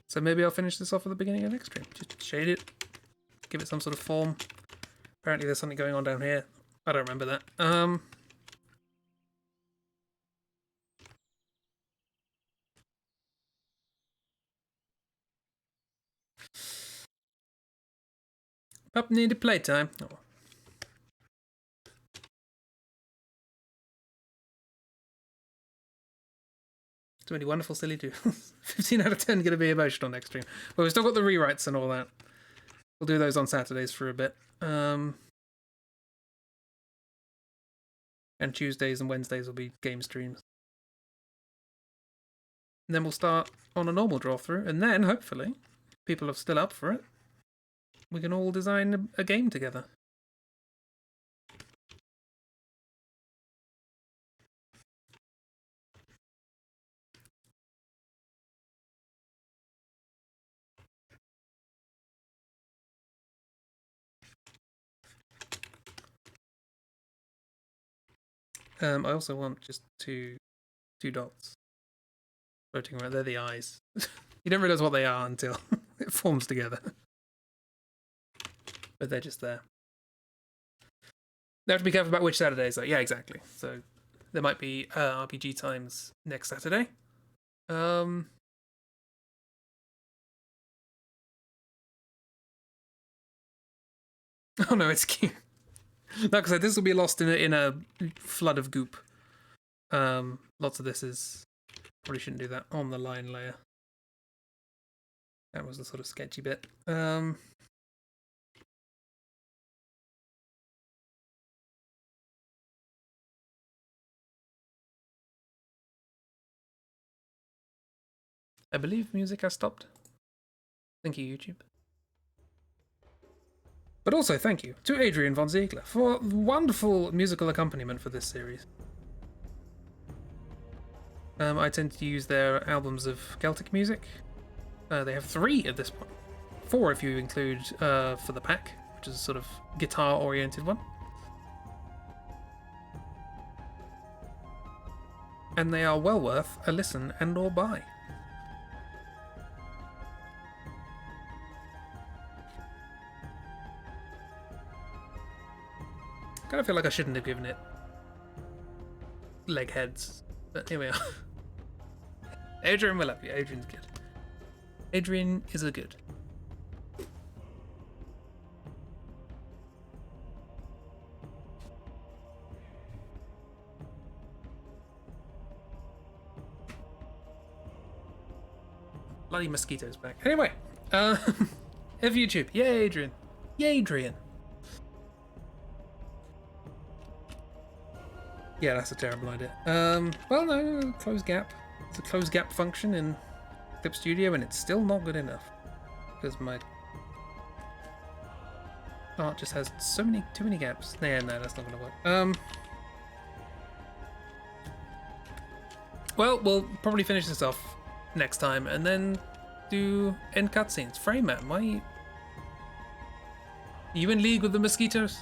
So maybe I'll finish this off at the beginning of next stream. Just shade it, give it some sort of form. Apparently there's something going on down here. I don't remember that. Up near the playtime. Oh. Too many wonderful, silly doodles. 15 out of 10 going to be emotional next stream. But we've still got the rewrites and all that. We'll do those on Saturdays for a bit. And Tuesdays and Wednesdays will be game streams. And then we'll start on a normal draw through. And then, hopefully, people are still up for it. We can all design a game together. I also want just two dots floating around. They're the eyes. You don't realise what they are until it forms together. But they're just there. They have to be careful about which Saturdays, though. Yeah, exactly. So there might be RPG times next Saturday. Oh no, it's cute. Like I said, this will be lost in a flood of goop. Lots of this is... Probably shouldn't do that on the line layer. That was the sort of sketchy bit. I believe music has stopped. Thank you, YouTube. But also thank you to Adrian von Ziegler for wonderful musical accompaniment for this series. I tend to use their albums of Celtic music. They have 3 at this point. 4 if you include For the Pack, which is a sort of guitar-oriented one. And they are well worth a listen and or buy. Kind of feel like I shouldn't have given it leg heads, but here we are. Adrian will love you. Adrian's good. Adrian is a good. Bloody mosquitoes back. Anyway, if YouTube, yay Adrian, yay Adrian. Yeah, that's a terrible idea. Well, no, close gap. It's a close gap function in Clip Studio, and it's still not good enough because my art just has too many gaps. No, that's not gonna work. Well, we'll probably finish this off next time, and then do end cutscenes. Frame man, why are you in league with the mosquitoes?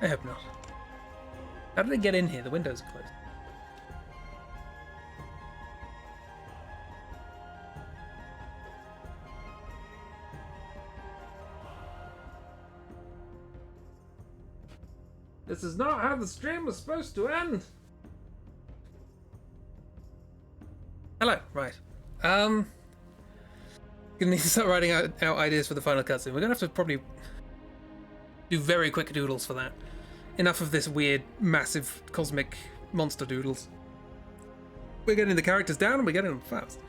I hope not. How did they get in here? The windows are closed. This is not how the stream was supposed to end. Hello, right. Gonna need to start writing out ideas for the final cutscene. We're gonna have to probably do very quick doodles for that. Enough of this weird, massive, cosmic monster doodles. We're getting the characters down and we're getting them fast.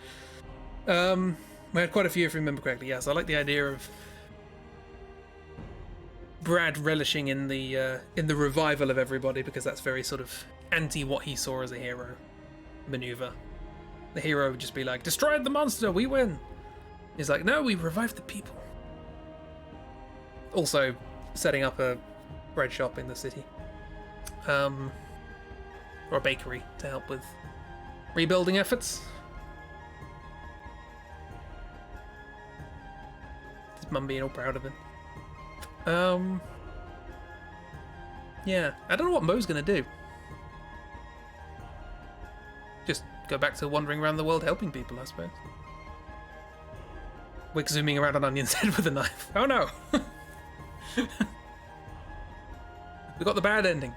We had quite a few, if you remember correctly. Yes, I like the idea of Brad relishing in the revival of everybody, because that's very sort of anti what he saw as a hero maneuver. The hero would just be like, destroyed the monster, we win. He's like, no, we revived the people. Also, setting up a bread shop in the city. Or a bakery to help with rebuilding efforts. His mum being all proud of him. Yeah, I don't know what Mo's gonna do. Just go back to wandering around the world helping people, I suppose. Wick zooming around on Onion's head with a knife. Oh no! We got the bad ending.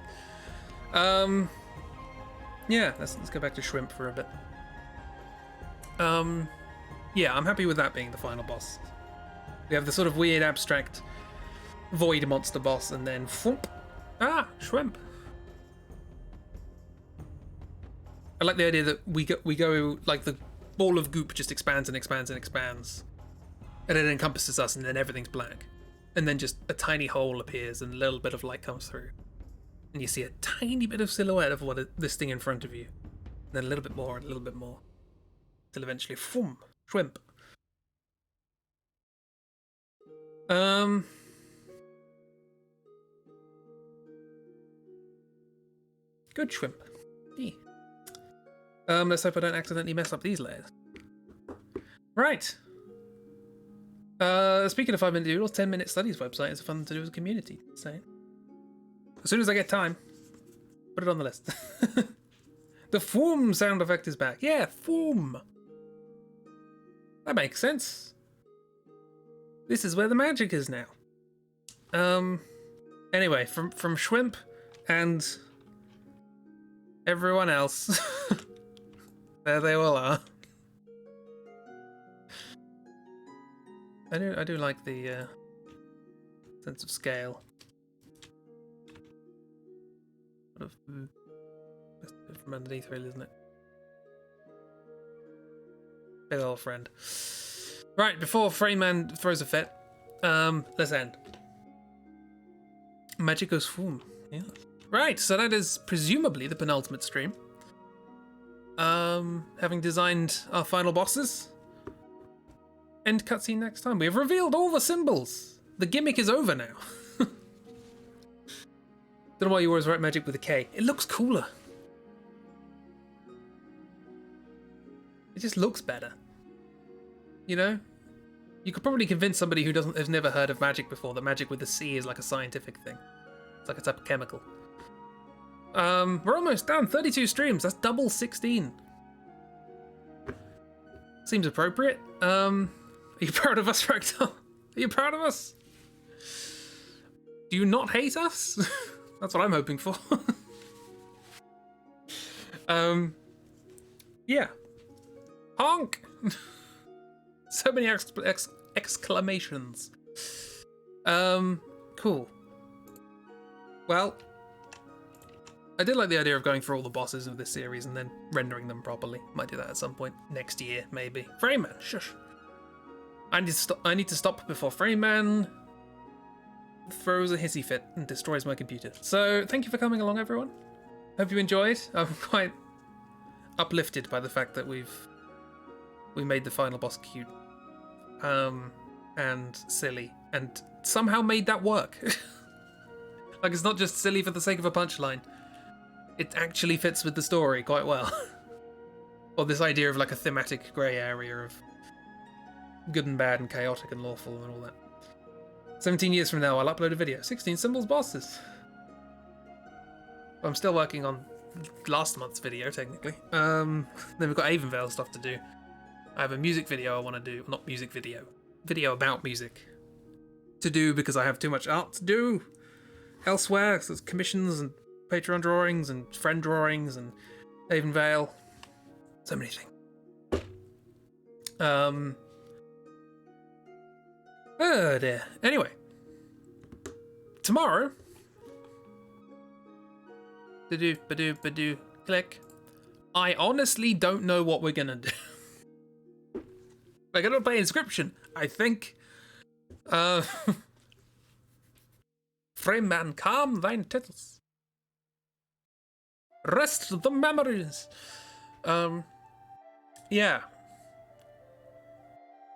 Yeah, let's go back to Shwimp for a bit. Yeah, I'm happy with that being the final boss. We have the sort of weird abstract void monster boss, and then thwomp. Ah, Shwimp. I like the idea that we go like the ball of goop just expands and expands and expands, and it encompasses us, and then everything's black, and then just a tiny hole appears and a little bit of light comes through, and you see a tiny bit of silhouette of this thing in front of you, and then a little bit more and a little bit more, till eventually, boom, Shwimp. Good Shwimp. Yeah. Let's hope I don't accidentally mess up these layers. Right. Speaking of 5-minute doodles, 10-minute studies website is fun to do as a community. So, as soon as I get time, put it on the list. The foom sound effect is back. Yeah, foom. That makes sense. This is where the magic is now. Anyway, from Shwimp and everyone else, there they all are. I do like the sense of scale. Sort of from underneath, really, isn't it? Big old friend. Right, before Frayman throws a fit, let's end. Magic goes foom. Yeah. Right, so that is presumably the penultimate stream. Having designed our final bosses. End cutscene next time. We've revealed all the symbols. The gimmick is over now. Don't know why you always write magic with a K. It looks cooler. It just looks better. You know? You could probably convince somebody who has never heard of magic before that magic with a C is like a scientific thing. It's like a type of chemical. We're almost done. 32 streams. That's double 16. Seems appropriate. Are you proud of us, Rectal? Are you proud of us? Do you not hate us? That's what I'm hoping for. Yeah. Honk! So many exclamations. Cool. Well, I did like the idea of going through all the bosses of this series and then rendering them properly. Might do that at some point next year, maybe. Frayman, shush. I need to stop before Frayman throws a hissy fit and destroys my computer. So thank you for coming along, everyone. Hope you enjoyed. I'm quite uplifted by the fact that we made the final boss cute, and silly, and somehow made that work. Like, it's not just silly for the sake of a punchline. It actually fits with the story quite well. Or this idea of like a thematic grey area of good and bad and chaotic and lawful and all that. 17 years from now, I'll upload a video. 16 symbols bosses. I'm still working on last month's video, technically. Then we've got Avonvale stuff to do. I have a music video I want to do. Not music video. Video about music. To do because I have too much art to do elsewhere. So there's commissions and Patreon drawings and friend drawings and Avonvale. So many things. Oh dear. Anyway. Tomorrow. Ba-do, click. I honestly don't know what we're gonna do. We're gonna play Inscription, I think. Frame calm thine titles. Rest the memories. Yeah.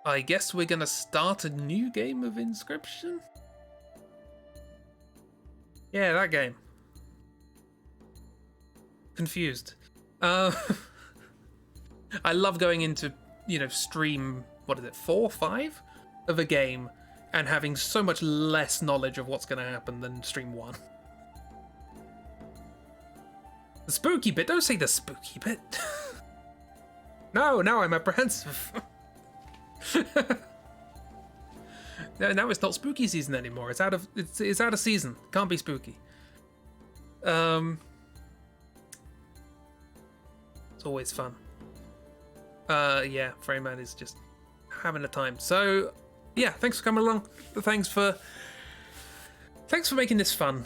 I guess we're gonna start a new game of Inscription? Yeah, that game. Confused. I love going into, stream, what is it, 4, 5 of a game and having so much less knowledge of what's going to happen than stream 1. The spooky bit, don't say the spooky bit. No, now I'm apprehensive. Now it's not spooky season anymore. It's out of season. Can't be spooky. It's always fun. Yeah, Frayman is just having a time. So, yeah, thanks for coming along. Thanks for making this fun.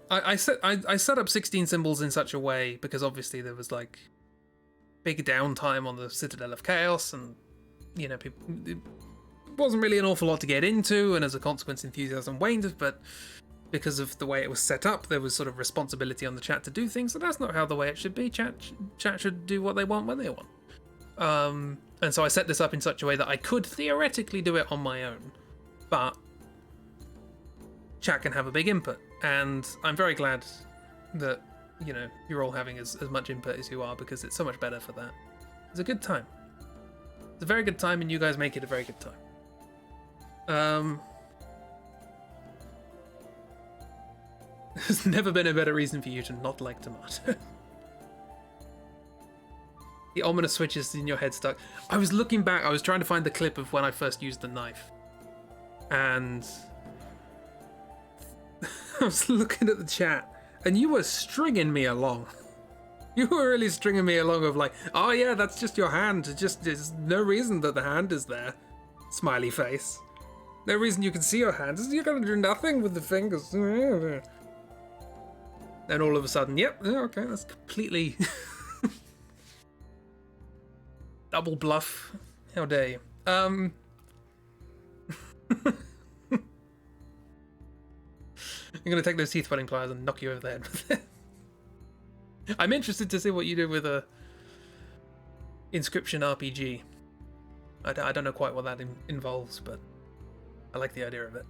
I set up 16 symbols in such a way because obviously there was like big downtime on the Citadel of Chaos, and you know, people, it wasn't really an awful lot to get into, and as a consequence enthusiasm waned, but because of the way it was set up, there was sort of responsibility on the chat to do things, so that's not how the way it should be. Chat should do what they want when they want. And so I set this up in such a way that I could theoretically do it on my own, but chat can have a big input, and I'm very glad that, you know, you're all having as much input as you are, because it's so much better for that. It's a good time. It's a very good time, and you guys make it a very good time. There's never been a better reason for you to not like tomato. The ominous switches in your head stuck. I was looking back, I was trying to find the clip of when I first used the knife. And I was looking at the chat, and you were stringing me along. You were really stringing me along of like, oh yeah, that's just your hand. There's no reason that the hand is there. Smiley face. No reason you can see your hand. You're gonna do nothing with the fingers. Then all of a sudden, yep, okay, that's completely double bluff. How dare you? I'm gonna take those teeth pulling pliers and knock you over the head with it. I'm interested to see what you do with a Inscription RPG. I don't know quite what that involves, but I like the idea of it.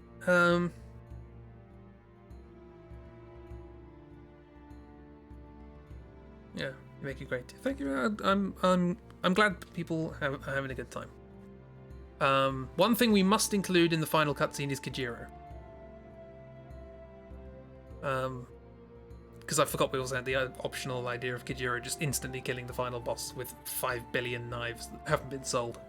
Yeah, you make it great. Thank you. I'm glad people are having a good time. One thing we must include in the final cutscene is Kajiro. Because I forgot we also had the optional idea of Kajiro just instantly killing the final boss with 5 billion knives that haven't been sold.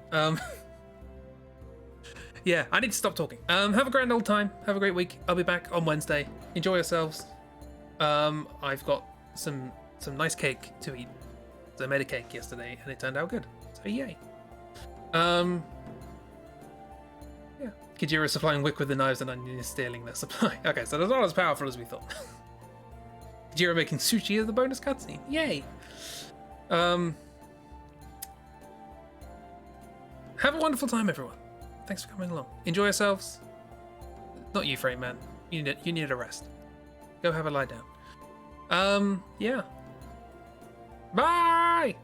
Yeah, I need to stop talking. Have a grand old time. Have a great week. I'll be back on Wednesday. Enjoy yourselves. I've got some nice cake to eat. So I made a cake yesterday and it turned out good. So yay. Yeah. Kajiro supplying Wick with the knives and Onion is stealing their supply. Okay, so that's not as powerful as we thought. Kajiro making sushi as the bonus cutscene. Yay. Have a wonderful time, everyone. Thanks for coming along. Enjoy yourselves. Not you, Frame Man. You need a rest. Go have a lie down. Yeah. Bye!